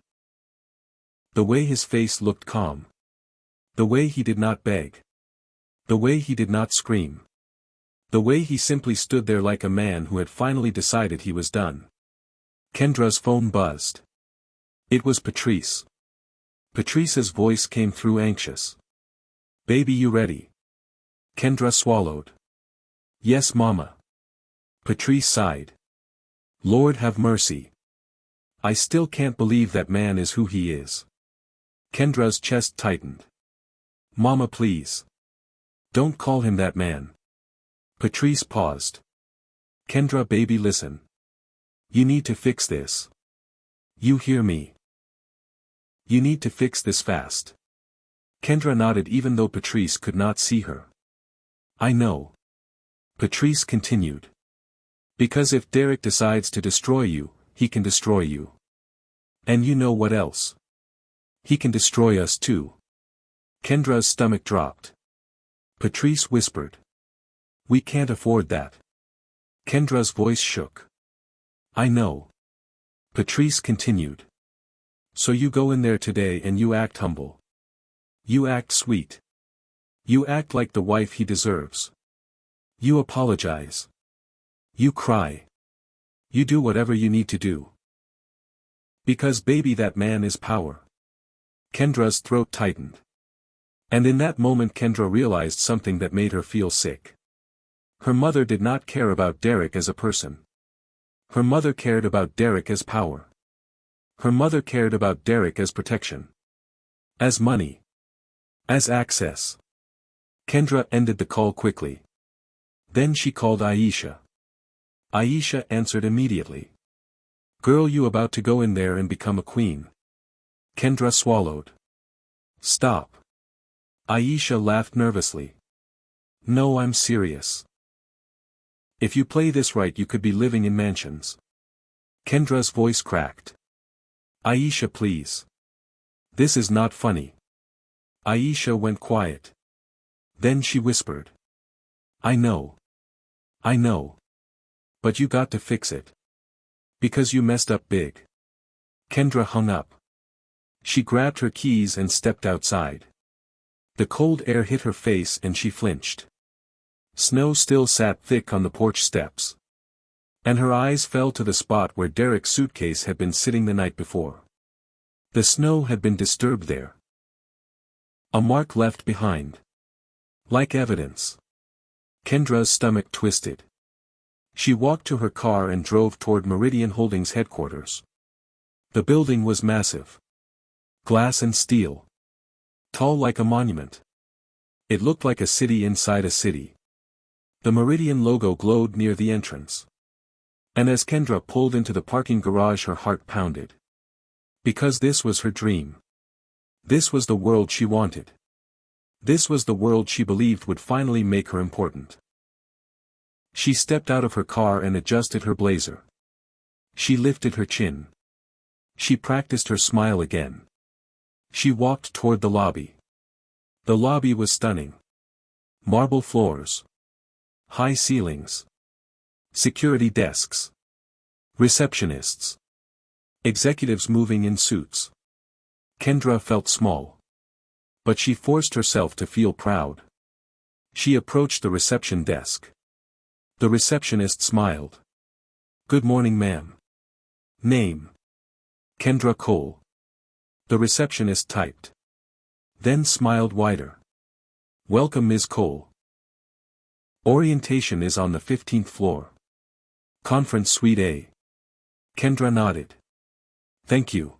The way his face looked calm. The way he did not beg. The way he did not scream. The way he simply stood there like a man who had finally decided he was done. Kendra's phone buzzed. It was Patrice. Patrice's voice came through anxious. Baby, you ready? Kendra swallowed. Yes, Mama. Patrice sighed. Lord have mercy. I still can't believe that man is who he is. Kendra's chest tightened. Mama, please. Don't call him that man. Patrice paused. Kendra, baby, listen. You need to fix this. You hear me? You need to fix this fast. Kendra nodded even though Patrice could not see her. I know. Patrice continued. Because if Derek decides to destroy you, he can destroy you. And you know what else? He can destroy us too. Kendra's stomach dropped. Patrice whispered. We can't afford that. Kendra's voice shook. I know. Patrice continued. So you go in there today and you act humble. You act sweet. You act like the wife he deserves. You apologize. You cry. You do whatever you need to do. Because baby, that man is power. Kendra's throat tightened. And in that moment Kendra realized something that made her feel sick. Her mother did not care about Derek as a person. Her mother cared about Derek as power. Her mother cared about Derek as protection. As money. As access. Kendra ended the call quickly. Then she called Aisha. Aisha answered immediately. Girl, you about to go in there and become a queen. Kendra swallowed. Stop. Aisha laughed nervously. No, I'm serious. If you play this right you could be living in mansions. Kendra's voice cracked. Aisha, please. This is not funny. Aisha went quiet. Then she whispered. I know. I know. But you got to fix it. Because you messed up big. Kendra hung up. She grabbed her keys and stepped outside. The cold air hit her face and she flinched. Snow still sat thick on the porch steps. And her eyes fell to the spot where Derek's suitcase had been sitting the night before. The snow had been disturbed there. A mark left behind. Like evidence. Kendra's stomach twisted. She walked to her car and drove toward Meridian Holdings headquarters. The building was massive. Glass and steel. Tall like a monument. It looked like a city inside a city. The Meridian logo glowed near the entrance. And as Kendra pulled into the parking garage her heart pounded. Because this was her dream. This was the world she wanted. This was the world she believed would finally make her important. She stepped out of her car and adjusted her blazer. She lifted her chin. She practiced her smile again. She walked toward the lobby. The lobby was stunning. Marble floors. High ceilings. Security desks. Receptionists. Executives moving in suits. Kendra felt small. But she forced herself to feel proud. She approached the reception desk. The receptionist smiled. Good morning, ma'am. Name. Kendra Cole. The receptionist typed. Then smiled wider. Welcome, Ms. Cole. Orientation is on the 15th floor. Conference Suite A. Kendra nodded. Thank you.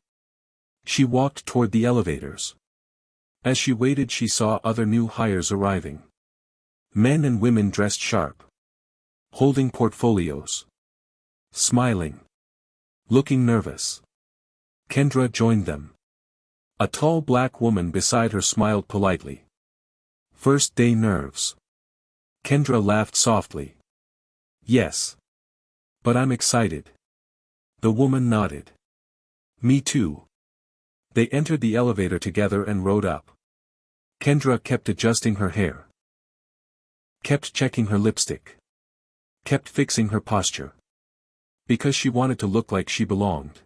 She walked toward the elevators. As she waited she saw other new hires arriving. Men and women dressed sharp. Holding portfolios. Smiling. Looking nervous. Kendra joined them. A tall black woman beside her smiled politely. First day nerves. Kendra laughed softly. Yes. But I'm excited. The woman nodded. Me too. They entered the elevator together and rode up. Kendra kept adjusting her hair. Kept checking her lipstick. Kept fixing her posture. Because she wanted to look like she belonged.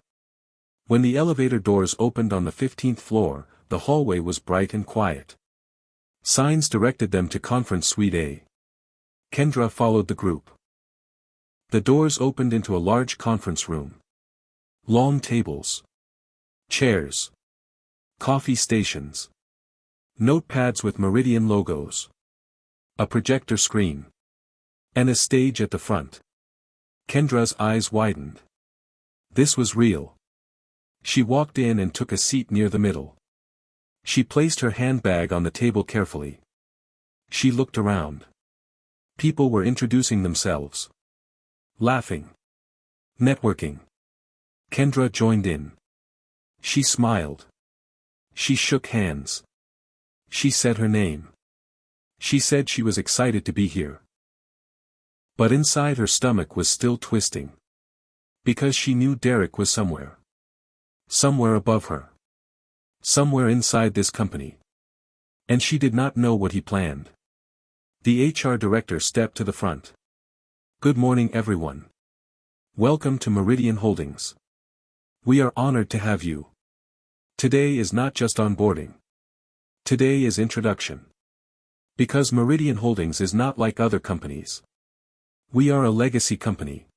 When the elevator doors opened on the 15th floor, the hallway was bright and quiet. Signs directed them to Conference Suite A. Kendra followed the group. The doors opened into a large conference room. Long tables. Chairs. Coffee stations. Notepads with Meridian logos. A projector screen. And a stage at the front. Kendra's eyes widened. This was real. She walked in and took a seat near the middle. She placed her handbag on the table carefully. She looked around. People were introducing themselves. Laughing. Networking. Kendra joined in. She smiled. She shook hands. She said her name. She said she was excited to be here. But inside her stomach was still twisting. Because she knew Derek was somewhere. Somewhere above her. Somewhere inside this company. And she did not know what he planned. The HR director stepped to the front. Good morning, everyone. Welcome to Meridian Holdings. We are honored to have you. Today is not just onboarding. Today is introduction. Because Meridian Holdings is not like other companies. We are a legacy company.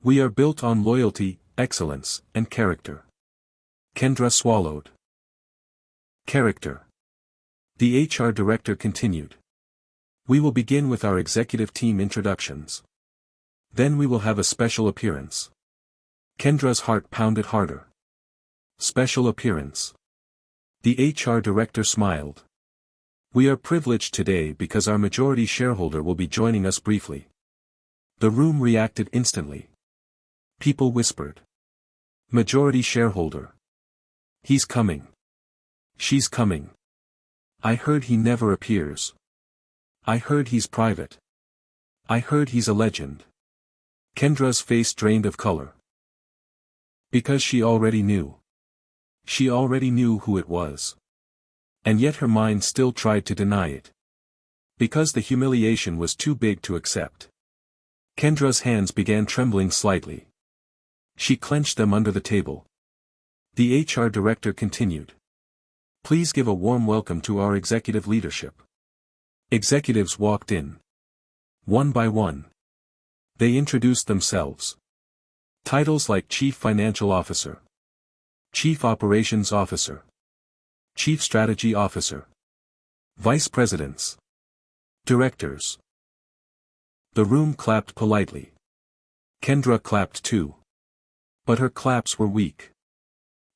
We are built on loyalty, excellence, and character. Kendra swallowed. Character. The HR director continued. We will begin with our executive team introductions. Then we will have a special appearance. Kendra's heart pounded harder. Special appearance. The HR director smiled. We are privileged today because our majority shareholder will be joining us briefly. The room reacted instantly. People whispered. Majority shareholder. He's coming. She's coming. I heard he never appears. I heard he's private. I heard he's a legend. Kendra's face drained of color. Because she already knew. She already knew who it was. And yet her mind still tried to deny it. Because the humiliation was too big to accept. Kendra's hands began trembling slightly. She clenched them under the table. The HR director continued. Please give a warm welcome to our executive leadership. Executives walked in. One by one. They introduced themselves. Titles like Chief Financial Officer, Chief Operations Officer, Chief Strategy Officer, Vice Presidents, Directors. The room clapped politely. Kendra clapped too. But her claps were weak.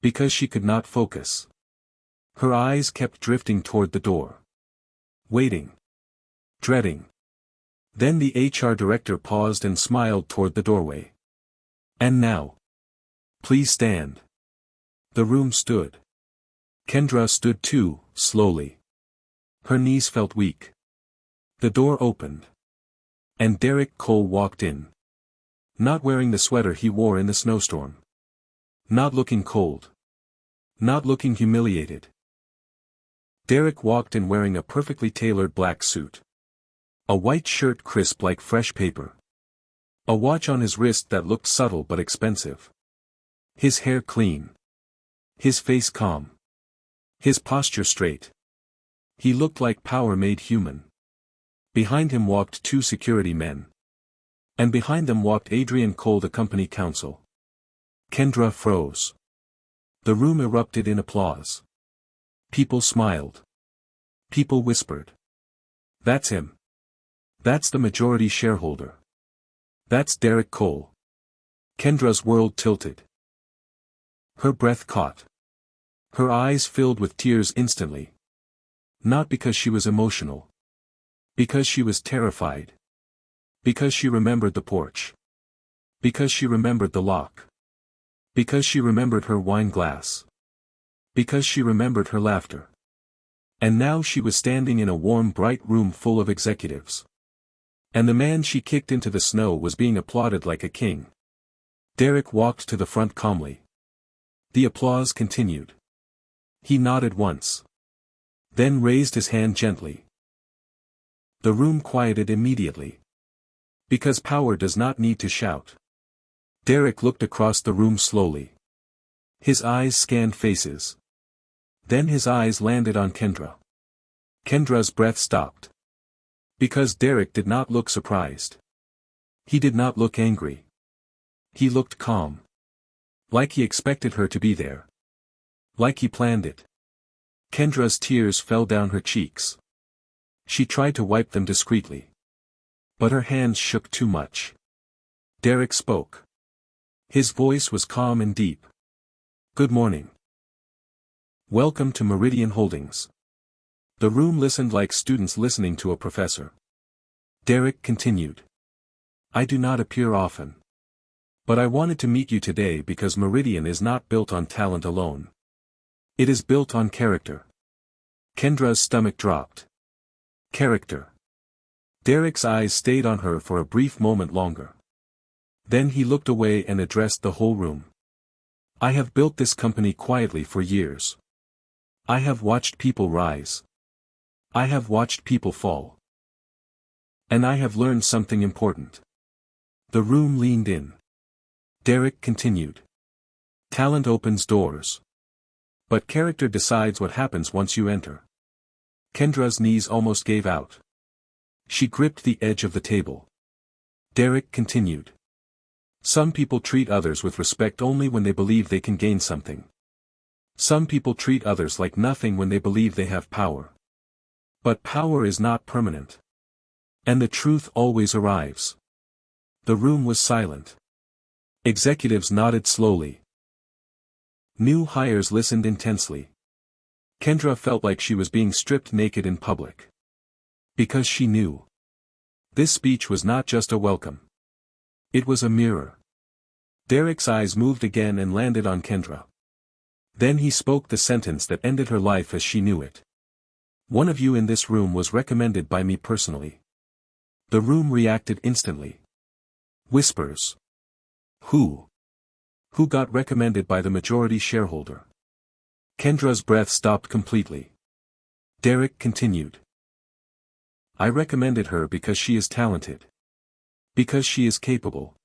Because she could not focus. Her eyes kept drifting toward the door. Waiting. Dreading. Then the HR director paused and smiled toward the doorway. And now. Please stand. The room stood. Kendra stood too, slowly. Her knees felt weak. The door opened. And Derek Cole walked in. Not wearing the sweater he wore in the snowstorm. Not looking cold. Not looking humiliated. Derek walked in wearing a perfectly tailored black suit. A white shirt crisp like fresh paper. A watch on his wrist that looked subtle but expensive. His hair clean. His face calm. His posture straight. He looked like power made human. Behind him walked two security men. And behind them walked Adrian Cole, the company counsel. Kendra froze. The room erupted in applause. People smiled. People whispered. That's him. That's the majority shareholder. That's Derek Cole. Kendra's world tilted. Her breath caught. Her eyes filled with tears instantly. Not because she was emotional. Because she was terrified. Because she remembered the porch. Because she remembered the lock. Because she remembered her wine glass. Because she remembered her laughter. And now she was standing in a warm, bright room full of executives. And the man she kicked into the snow was being applauded like a king. Derek walked to the front calmly. The applause continued. He nodded once. Then raised his hand gently. The room quieted immediately. Because power does not need to shout. Derek looked across the room slowly. His eyes scanned faces. Then his eyes landed on Kendra. Kendra's breath stopped. Because Derek did not look surprised. He did not look angry. He looked calm. Like he expected her to be there. Like he planned it. Kendra's tears fell down her cheeks. She tried to wipe them discreetly. But her hands shook too much. Derek spoke. His voice was calm and deep. Good morning. Welcome to Meridian Holdings. The room listened like students listening to a professor. Derek continued. I do not appear often. But I wanted to meet you today because Meridian is not built on talent alone. It is built on character. Kendra's stomach dropped. Character. Derek's eyes stayed on her for a brief moment longer. Then he looked away and addressed the whole room. I have built this company quietly for years. I have watched people rise. I have watched people fall. And I have learned something important. The room leaned in. Derek continued. Talent opens doors. But character decides what happens once you enter. Kendra's knees almost gave out. She gripped the edge of the table. Derek continued. Some people treat others with respect only when they believe they can gain something. Some people treat others like nothing when they believe they have power. But power is not permanent. And the truth always arrives. The room was silent. Executives nodded slowly. New hires listened intensely. Kendra felt like she was being stripped naked in public. Because she knew. This speech was not just a welcome. It was a mirror. Derek's eyes moved again and landed on Kendra. Then he spoke the sentence that ended her life as she knew it. One of you in this room was recommended by me personally. The room reacted instantly. Whispers. Who? Who got recommended by the majority shareholder? Kendra's breath stopped completely. Derek continued. I recommended her because she is talented. Because she is capable.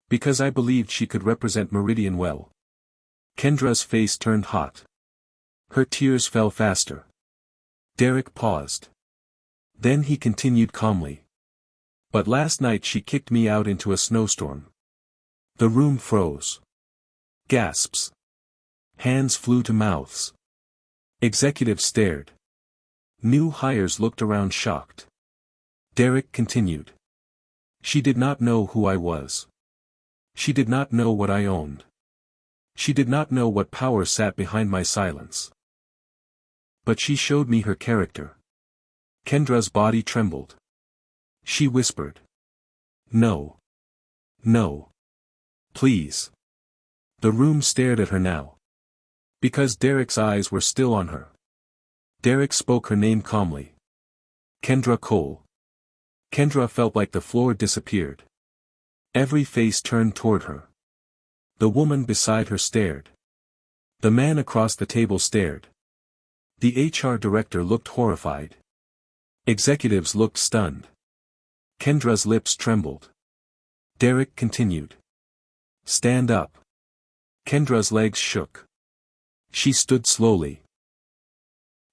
Because I believed she could represent Meridian well. Kendra's face turned hot. Her tears fell faster. Derek paused. Then he continued calmly. But last night she kicked me out into a snowstorm. The room froze. Gasps. Hands flew to mouths. Executives stared. New hires looked around shocked. Derek continued. She did not know who I was. She did not know what I owned. She did not know what power sat behind my silence. But she showed me her character. Kendra's body trembled. She whispered. No. No. Please. The room stared at her now. Because Derek's eyes were still on her. Derek spoke her name calmly. Kendra Cole. Kendra felt like the floor disappeared. Every face turned toward her. The woman beside her stared. The man across the table stared. The HR director looked horrified. Executives looked stunned. Kendra's lips trembled. Derek continued. Stand up. Kendra's legs shook. She stood slowly.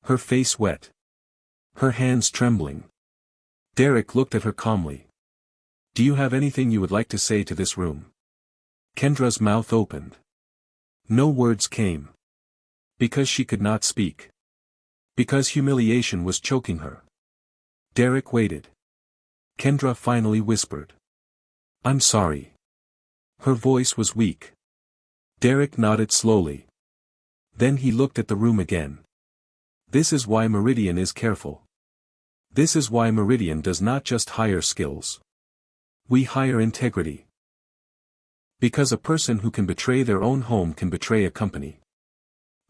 Her face wet. Her hands trembling. Derek looked at her calmly. Do you have anything you would like to say to this room? Kendra's mouth opened. No words came. Because she could not speak. Because humiliation was choking her. Derek waited. Kendra finally whispered. I'm sorry. Her voice was weak. Derek nodded slowly. Then he looked at the room again. This is why Meridian is careful. This is why Meridian does not just hire skills. We hire integrity. Because a person who can betray their own home can betray a company.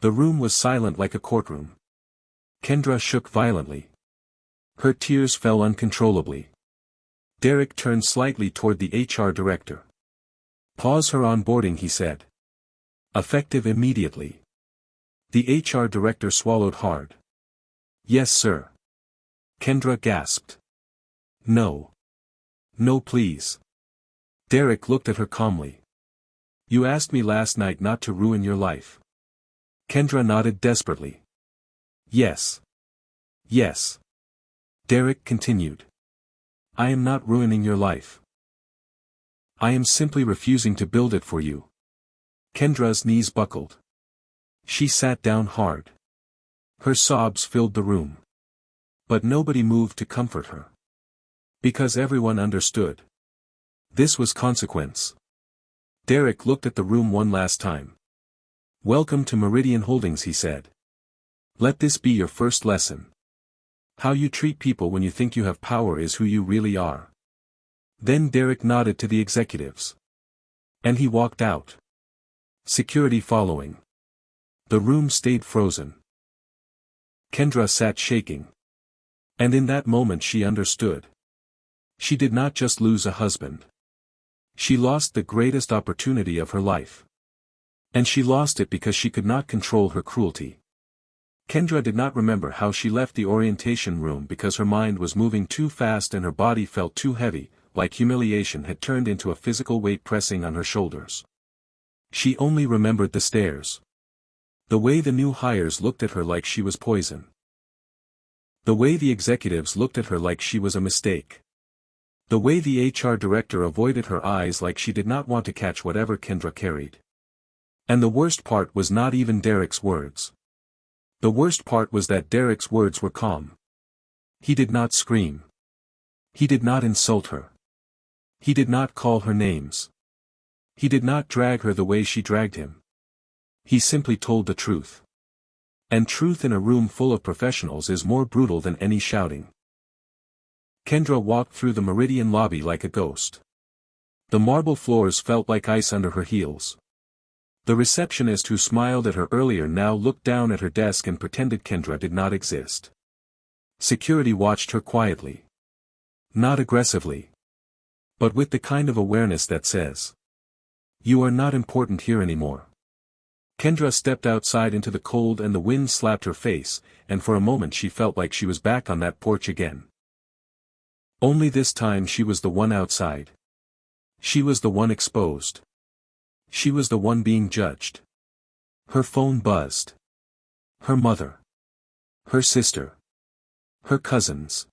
The room was silent like a courtroom. Kendra shook violently. Her tears fell uncontrollably. Derek turned slightly toward the HR director. Pause her onboarding, he said. Effective immediately. The HR director swallowed hard. Yes, sir. Kendra gasped. No. No, please. Derek looked at her calmly. You asked me last night not to ruin your life. Kendra nodded desperately. Yes. Yes. Derek continued. I am not ruining your life. I am simply refusing to build it for you. Kendra's knees buckled. She sat down hard. Her sobs filled the room. But nobody moved to comfort her. Because everyone understood. This was consequence. Derek looked at the room one last time. Welcome to Meridian Holdings, he said. Let this be your first lesson. How you treat people when you think you have power is who you really are. Then Derek nodded to the executives. And he walked out. Security following. The room stayed frozen. Kendra sat shaking. And in that moment she understood. She did not just lose a husband. She lost the greatest opportunity of her life. And she lost it because she could not control her cruelty. Kendra did not remember how she left the orientation room because her mind was moving too fast and her body felt too heavy, like humiliation had turned into a physical weight pressing on her shoulders. She only remembered the stares. The way the new hires looked at her like she was poison. The way the executives looked at her like she was a mistake. The way the HR director avoided her eyes like she did not want to catch whatever Kendra carried. And the worst part was not even Derek's words. The worst part was that Derek's words were calm. He did not scream. He did not insult her. He did not call her names. He did not drag her the way she dragged him. He simply told the truth. And truth in a room full of professionals is more brutal than any shouting. Kendra walked through the Meridian lobby like a ghost. The marble floors felt like ice under her heels. The receptionist who smiled at her earlier now looked down at her desk and pretended Kendra did not exist. Security watched her quietly. Not aggressively. But with the kind of awareness that says, "You are not important here anymore." Kendra stepped outside into the cold and the wind slapped her face, and for a moment she felt like she was back on that porch again. Only this time she was the one outside. She was the one exposed. She was the one being judged. Her phone buzzed. Her mother. Her sister. Her cousins.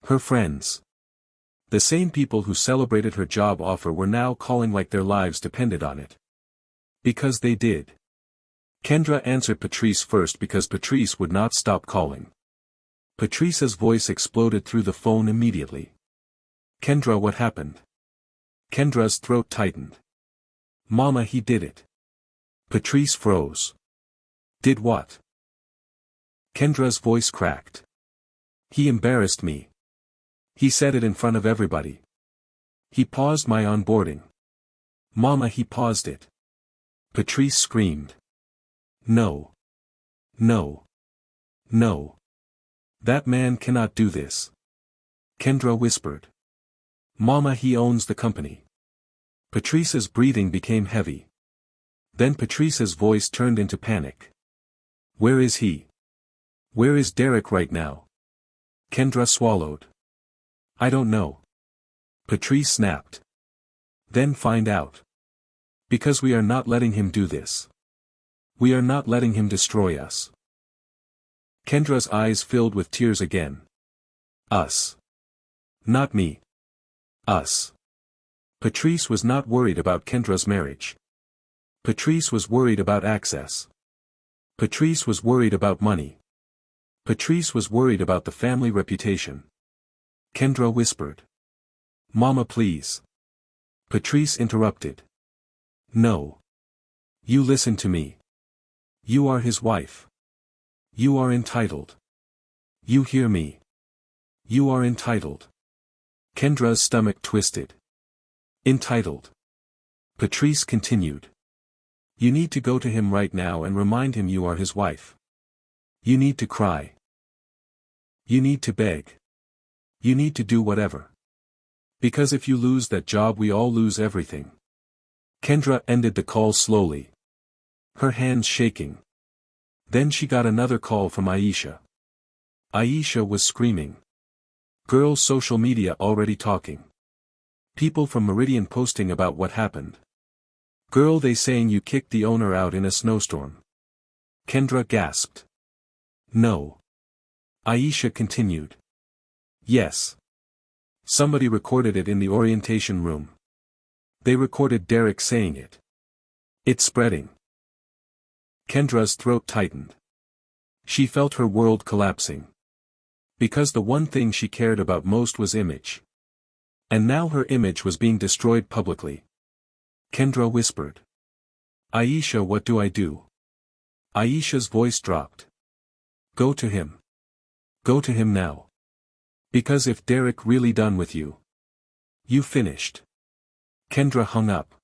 Her friends. The same people who celebrated her job offer were now calling like their lives depended on it. Because they did. Kendra answered Patrice first because Patrice would not stop calling. Patrice's voice exploded through the phone immediately. "Kendra, what happened?" Kendra's throat tightened. "Mama, he did it." Patrice froze. "Did what?" Kendra's voice cracked. "He embarrassed me. He said it in front of everybody. He paused my onboarding. Mama, he paused it." Patrice screamed. "No. No. No. That man cannot do this." Kendra whispered. "Mama, he owns the company." Patrice's breathing became heavy. Then Patrice's voice turned into panic. "Where is he? Where is Derek right now?" Kendra swallowed. "I don't know." Patrice snapped. "Then find out. Because we are not letting him do this. We are not letting him destroy us." Kendra's eyes filled with tears again. "Us. Not me. Us." Patrice was not worried about Kendra's marriage. Patrice was worried about access. Patrice was worried about money. Patrice was worried about the family reputation. Kendra whispered. "Mama, please." Patrice interrupted. "No. You listen to me. You are his wife. You are entitled. You hear me. You are entitled." Kendra's stomach twisted. "Entitled." Patrice continued. "You need to go to him right now and remind him you are his wife. You need to cry. You need to beg. You need to do whatever. Because if you lose that job we all lose everything." Kendra ended the call slowly. Her hands shaking. Then she got another call from Aisha. Aisha was screaming. Girls' social media already talking. People from Meridian posting about what happened. "Girl, they saying you kicked the owner out in a snowstorm." Kendra gasped. "No." Aisha continued. "Yes. Somebody recorded it in the orientation room. They recorded Derek saying it. It's spreading." Kendra's throat tightened. She felt her world collapsing. Because the one thing she cared about most was image. And now her image was being destroyed publicly. Kendra whispered. "Aisha, what do I do?" Aisha's voice dropped. "Go to him. Go to him now. Because if Derek really done with you, you finished." Kendra hung up.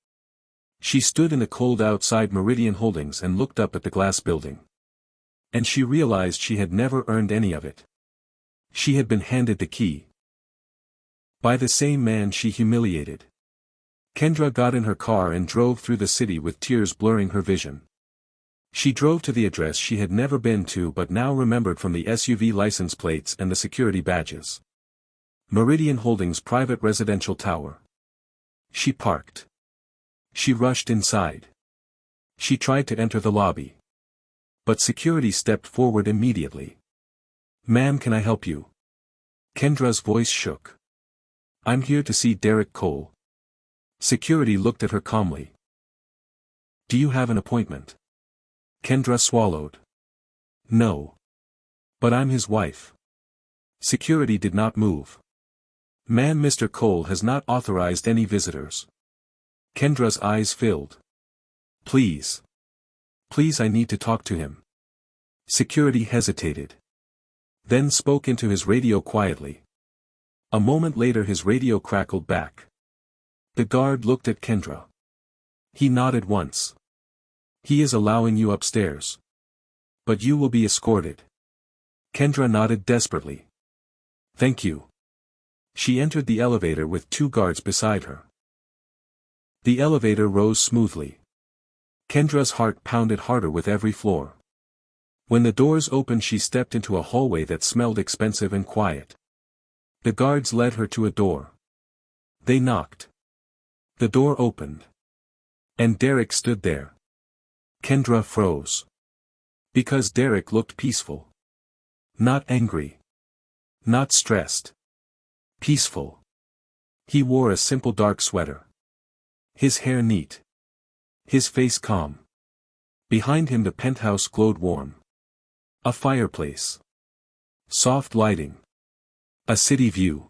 She stood in the cold outside Meridian Holdings and looked up at the glass building. And she realized she had never earned any of it. She had been handed the key. By the same man she humiliated. Kendra got in her car and drove through the city with tears blurring her vision. She drove to the address she had never been to but now remembered from the SUV license plates and the security badges. Meridian Holdings private residential tower. She parked. She rushed inside. She tried to enter the lobby. But security stepped forward immediately. "Ma'am, can I help you?" Kendra's voice shook. "I'm here to see Derek Cole." Security looked at her calmly. "Do you have an appointment?" Kendra swallowed. "No. But I'm his wife." Security did not move. "Ma'am, Mr. Cole has not authorized any visitors." Kendra's eyes filled. "Please. Please, I need to talk to him." Security hesitated. Then spoke into his radio quietly. A moment later his radio crackled back. The guard looked at Kendra. He nodded once. "He is allowing you upstairs. But you will be escorted." Kendra nodded desperately. "Thank you." She entered the elevator with 2 guards beside her. The elevator rose smoothly. Kendra's heart pounded harder with every floor. When the doors opened, she stepped into a hallway that smelled expensive and quiet. The guards led her to a door. They knocked. The door opened. And Derek stood there. Kendra froze. Because Derek looked peaceful. Not angry. Not stressed. Peaceful. He wore a simple dark sweater. His hair neat. His face calm. Behind him the penthouse glowed warm. A fireplace. Soft lighting. A city view.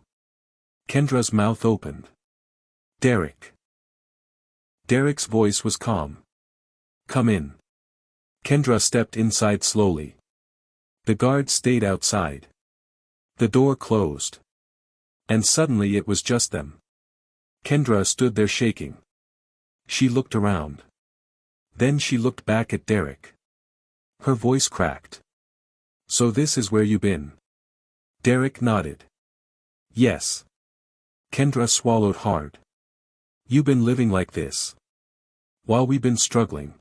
Kendra's mouth opened. Derek. Derek's voice was calm. Come in. Kendra stepped inside slowly. The guards stayed outside. The door closed. And suddenly it was just them. Kendra stood there shaking. She looked around. Then she looked back at Derek. Her voice cracked. So this is where you been? Derek nodded. Yes. Kendra swallowed hard. You been living like this? While we been struggling.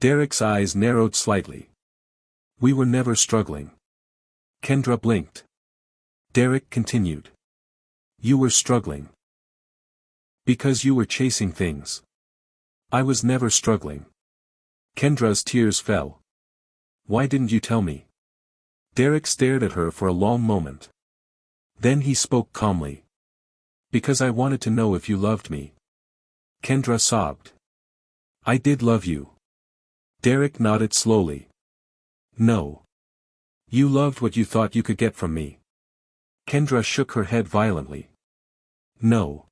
Derek's eyes narrowed slightly. We were never struggling. Kendra blinked. Derek continued. You were struggling. Because you were chasing things. I was never struggling. Kendra's tears fell. Why didn't you tell me? Derek stared at her for a long moment. Then he spoke calmly. Because I wanted to know if you loved me. Kendra sobbed. I did love you. Derek nodded slowly. No. You loved what you thought you could get from me. Kendra shook her head violently. No.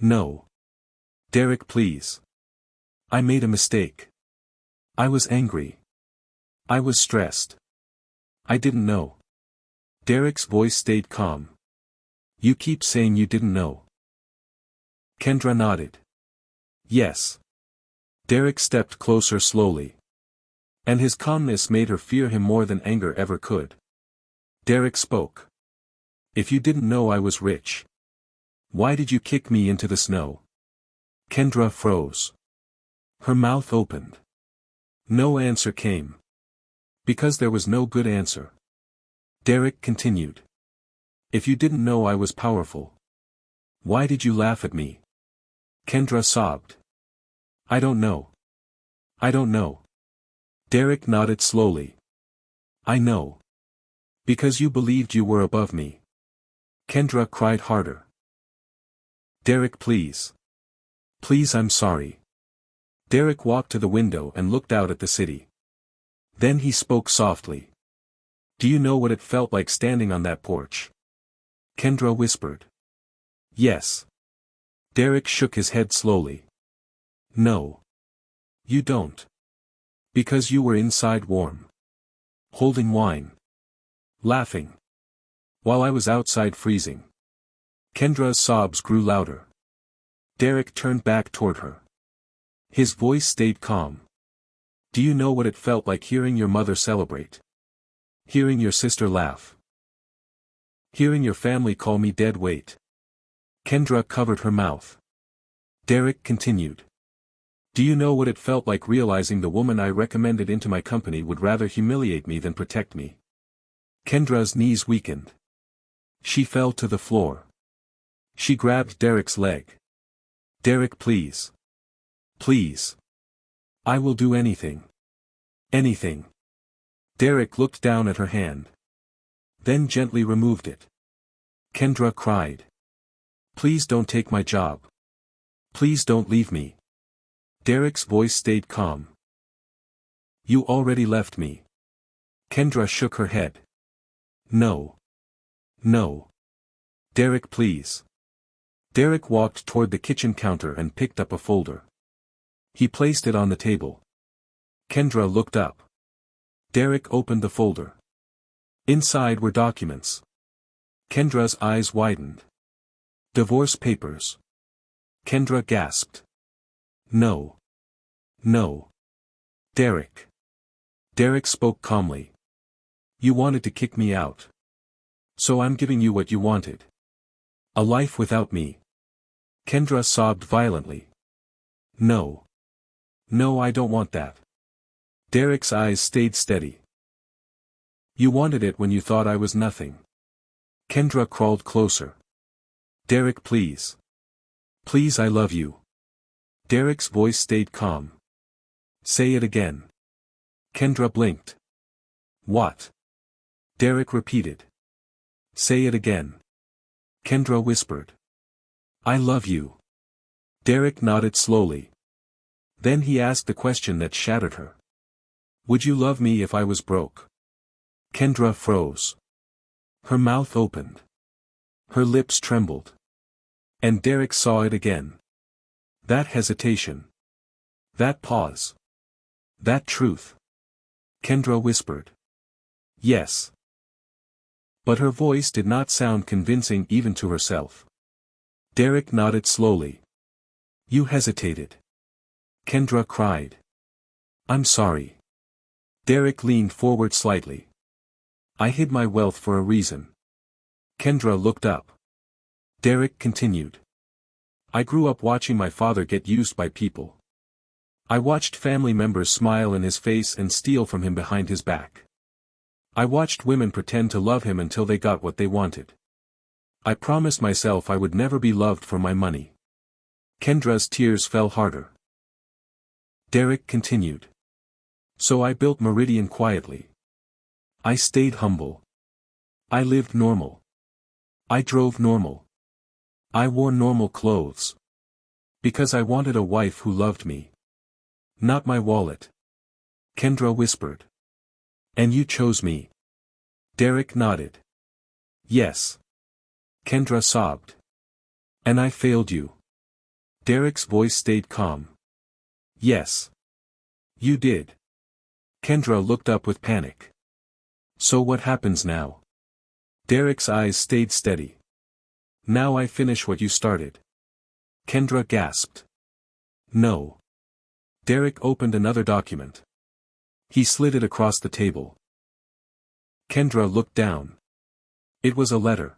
No. Derek, please. I made a mistake. I was angry. I was stressed. I didn't know. Derek's voice stayed calm. You keep saying you didn't know. Kendra nodded. Yes. Derek stepped closer slowly. And his calmness made her fear him more than anger ever could. Derek spoke. If you didn't know I was rich. Why did you kick me into the snow? Kendra froze. Her mouth opened. No answer came. Because there was no good answer. Derek continued. If you didn't know I was powerful. Why did you laugh at me? Kendra sobbed. I don't know. I don't know. Derek nodded slowly. I know. Because you believed you were above me. Kendra cried harder. Derek, please. Please, I'm sorry. Derek walked to the window and looked out at the city. Then he spoke softly. Do you know what it felt like standing on that porch? Kendra whispered. Yes. Derek shook his head slowly. No. You don't. Because you were inside warm. Holding wine. Laughing. While I was outside freezing. Kendra's sobs grew louder. Derek turned back toward her. His voice stayed calm. Do you know what it felt like hearing your mother celebrate? Hearing your sister laugh? Hearing your family call me dead weight? Kendra covered her mouth. Derek continued. Do you know what it felt like realizing the woman I recommended into my company would rather humiliate me than protect me? Kendra's knees weakened. She fell to the floor. She grabbed Derek's leg. Derek, please. Please. I will do anything. Anything. Derek looked down at her hand. Then gently removed it. Kendra cried. Please don't take my job. Please don't leave me. Derek's voice stayed calm. You already left me. Kendra shook her head. No. No. Derek, please. Derek walked toward the kitchen counter and picked up a folder. He placed it on the table. Kendra looked up. Derek opened the folder. Inside were documents. Kendra's eyes widened. Divorce papers. Kendra gasped. No. No. Derek. Derek spoke calmly. You wanted to kick me out. So I'm giving you what you wanted. A life without me. Kendra sobbed violently. No. No, I don't want that. Derek's eyes stayed steady. You wanted it when you thought I was nothing. Kendra crawled closer. Derek, please. Please, I love you. Derek's voice stayed calm. Say it again. Kendra blinked. What? Derek repeated. Say it again. Kendra whispered. I love you. Derek nodded slowly. Then he asked the question that shattered her. Would you love me if I was broke? Kendra froze. Her mouth opened. Her lips trembled. And Derek saw it again. That hesitation. That pause. That truth. Kendra whispered. Yes. But her voice did not sound convincing even to herself. Derek nodded slowly. You hesitated. Kendra cried. I'm sorry. Derek leaned forward slightly. I hid my wealth for a reason. Kendra looked up. Derek continued. I grew up watching my father get used by people. I watched family members smile in his face and steal from him behind his back. I watched women pretend to love him until they got what they wanted. I promised myself I would never be loved for my money. Kendra's tears fell harder. Derek continued. So I built Meridian quietly. I stayed humble. I lived normal. I drove normal. I wore normal clothes. Because I wanted a wife who loved me. Not my wallet. Kendra whispered. And you chose me. Derek nodded. Yes. Kendra sobbed. And I failed you. Derek's voice stayed calm. Yes. You did. Kendra looked up with panic. So what happens now? Derek's eyes stayed steady. Now I finish what you started. Kendra gasped. No. Derek opened another document. He slid it across the table. Kendra looked down. It was a letter.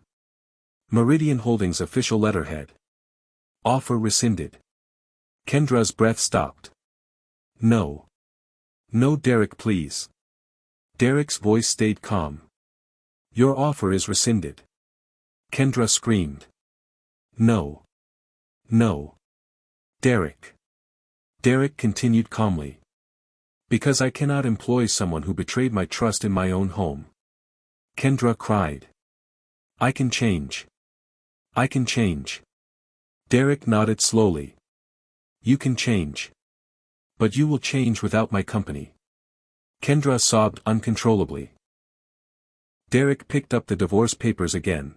Meridian Holdings official letterhead. Offer rescinded. Kendra's breath stopped. No. No, Derek, please. Derek's voice stayed calm. Your offer is rescinded. Kendra screamed. No. No. Derek. Derek continued calmly. Because I cannot employ someone who betrayed my trust in my own home. Kendra cried. I can change. I can change. Derek nodded slowly. You can change. But you will change without my company. Kendra sobbed uncontrollably. Derek picked up the divorce papers again.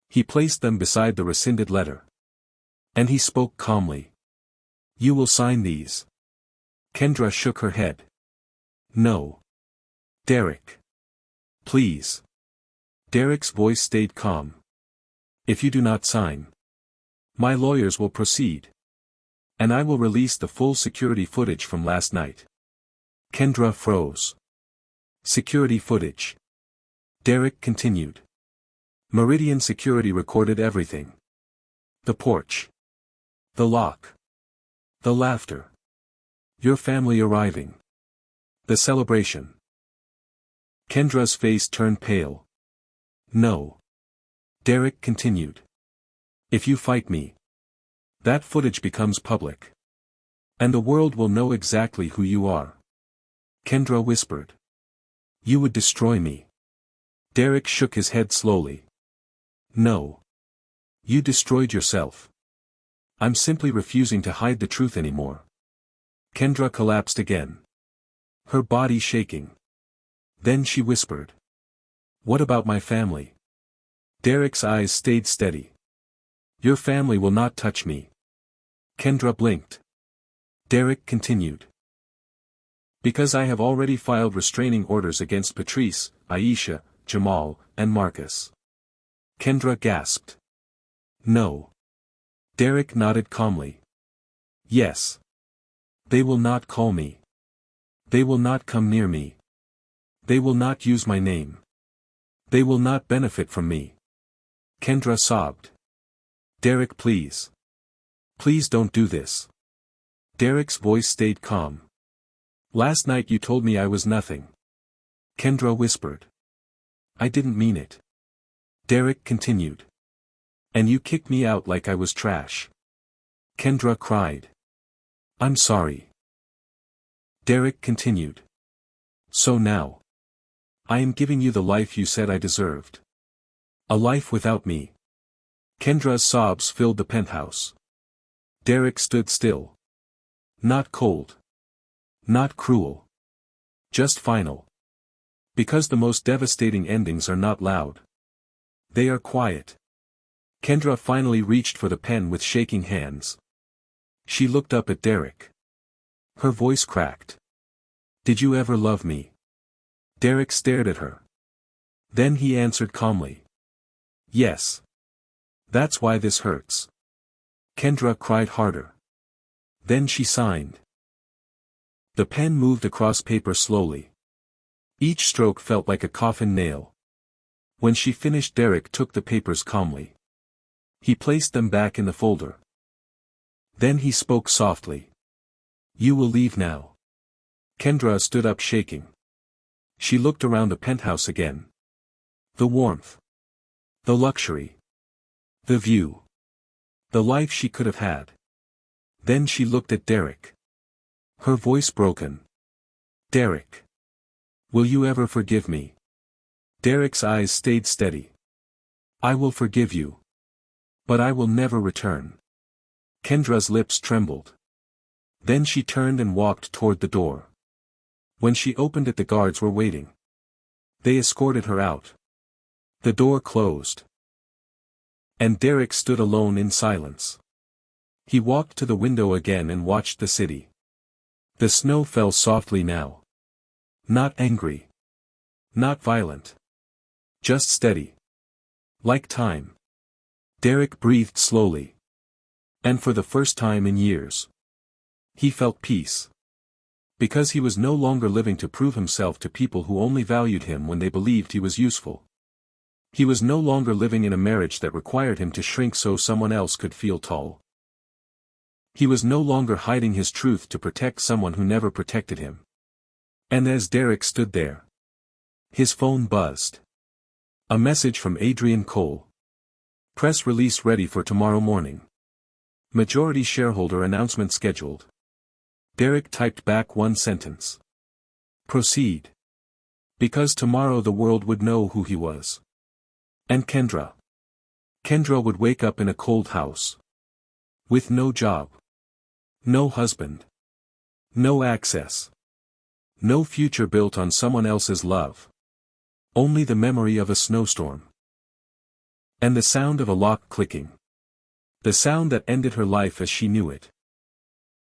He placed them beside the rescinded letter. And he spoke calmly. You will sign these. Kendra shook her head. No. Derek. Please. Derek's voice stayed calm. If you do not sign, my lawyers will proceed. And I will release the full security footage from last night. Kendra froze. Security footage. Derek continued. Meridian Security recorded everything. The porch. The lock. The laughter. Your family arriving. The celebration. Kendra's face turned pale. No. Derek continued. If you fight me, that footage becomes public. And the world will know exactly who you are. Kendra whispered. You would destroy me. Derek shook his head slowly. No. You destroyed yourself. I'm simply refusing to hide the truth anymore. Kendra collapsed again. Her body shaking. Then she whispered. What about my family? Derek's eyes stayed steady. Your family will not touch me. Kendra blinked. Derek continued. Because I have already filed restraining orders against Patrice, Aisha, Jamal, and Marcus. Kendra gasped. No. Derek nodded calmly. Yes. They will not call me. They will not come near me. They will not use my name. They will not benefit from me. Kendra sobbed. Derek, please. Please don't do this. Derek's voice stayed calm. Last night you told me I was nothing. Kendra whispered. I didn't mean it. Derek continued. And you kicked me out like I was trash. Kendra cried. I'm sorry. Derek continued. So now. I am giving you the life you said I deserved. A life without me. Kendra's sobs filled the penthouse. Derek stood still. Not cold. Not cruel. Just final. Because the most devastating endings are not loud. They are quiet. Kendra finally reached for the pen with shaking hands. She looked up at Derek. Her voice cracked. Did you ever love me? Derek stared at her. Then he answered calmly. Yes. That's why this hurts. Kendra cried harder. Then she signed. The pen moved across paper slowly. Each stroke felt like a coffin nail. When she finished, Derek took the papers calmly. He placed them back in the folder. Then he spoke softly. You will leave now. Kendra stood up shaking. She looked around the penthouse again. The warmth. The luxury. The view. The life she could have had. Then she looked at Derek. Her voice broken. Derek. Will you ever forgive me? Derek's eyes stayed steady. I will forgive you. But I will never return. Kendra's lips trembled. Then she turned and walked toward the door. When she opened it, the guards were waiting. They escorted her out. The door closed. And Derek stood alone in silence. He walked to the window again and watched the city. The snow fell softly now. Not angry. Not violent. Just steady. Like time. Derek breathed slowly. And for the first time in years. He felt peace. Because he was no longer living to prove himself to people who only valued him when they believed he was useful. He was no longer living in a marriage that required him to shrink so someone else could feel tall. He was no longer hiding his truth to protect someone who never protected him. And as Derek stood there, his phone buzzed. A message from Adrian Cole. Press release ready for tomorrow morning. Majority shareholder announcement scheduled. Derek typed back one sentence. Proceed. Because tomorrow the world would know who he was. And Kendra. Kendra would wake up in a cold house. With no job. No husband. No access. No future built on someone else's love. Only the memory of a snowstorm. And the sound of a lock clicking. The sound that ended her life as she knew it.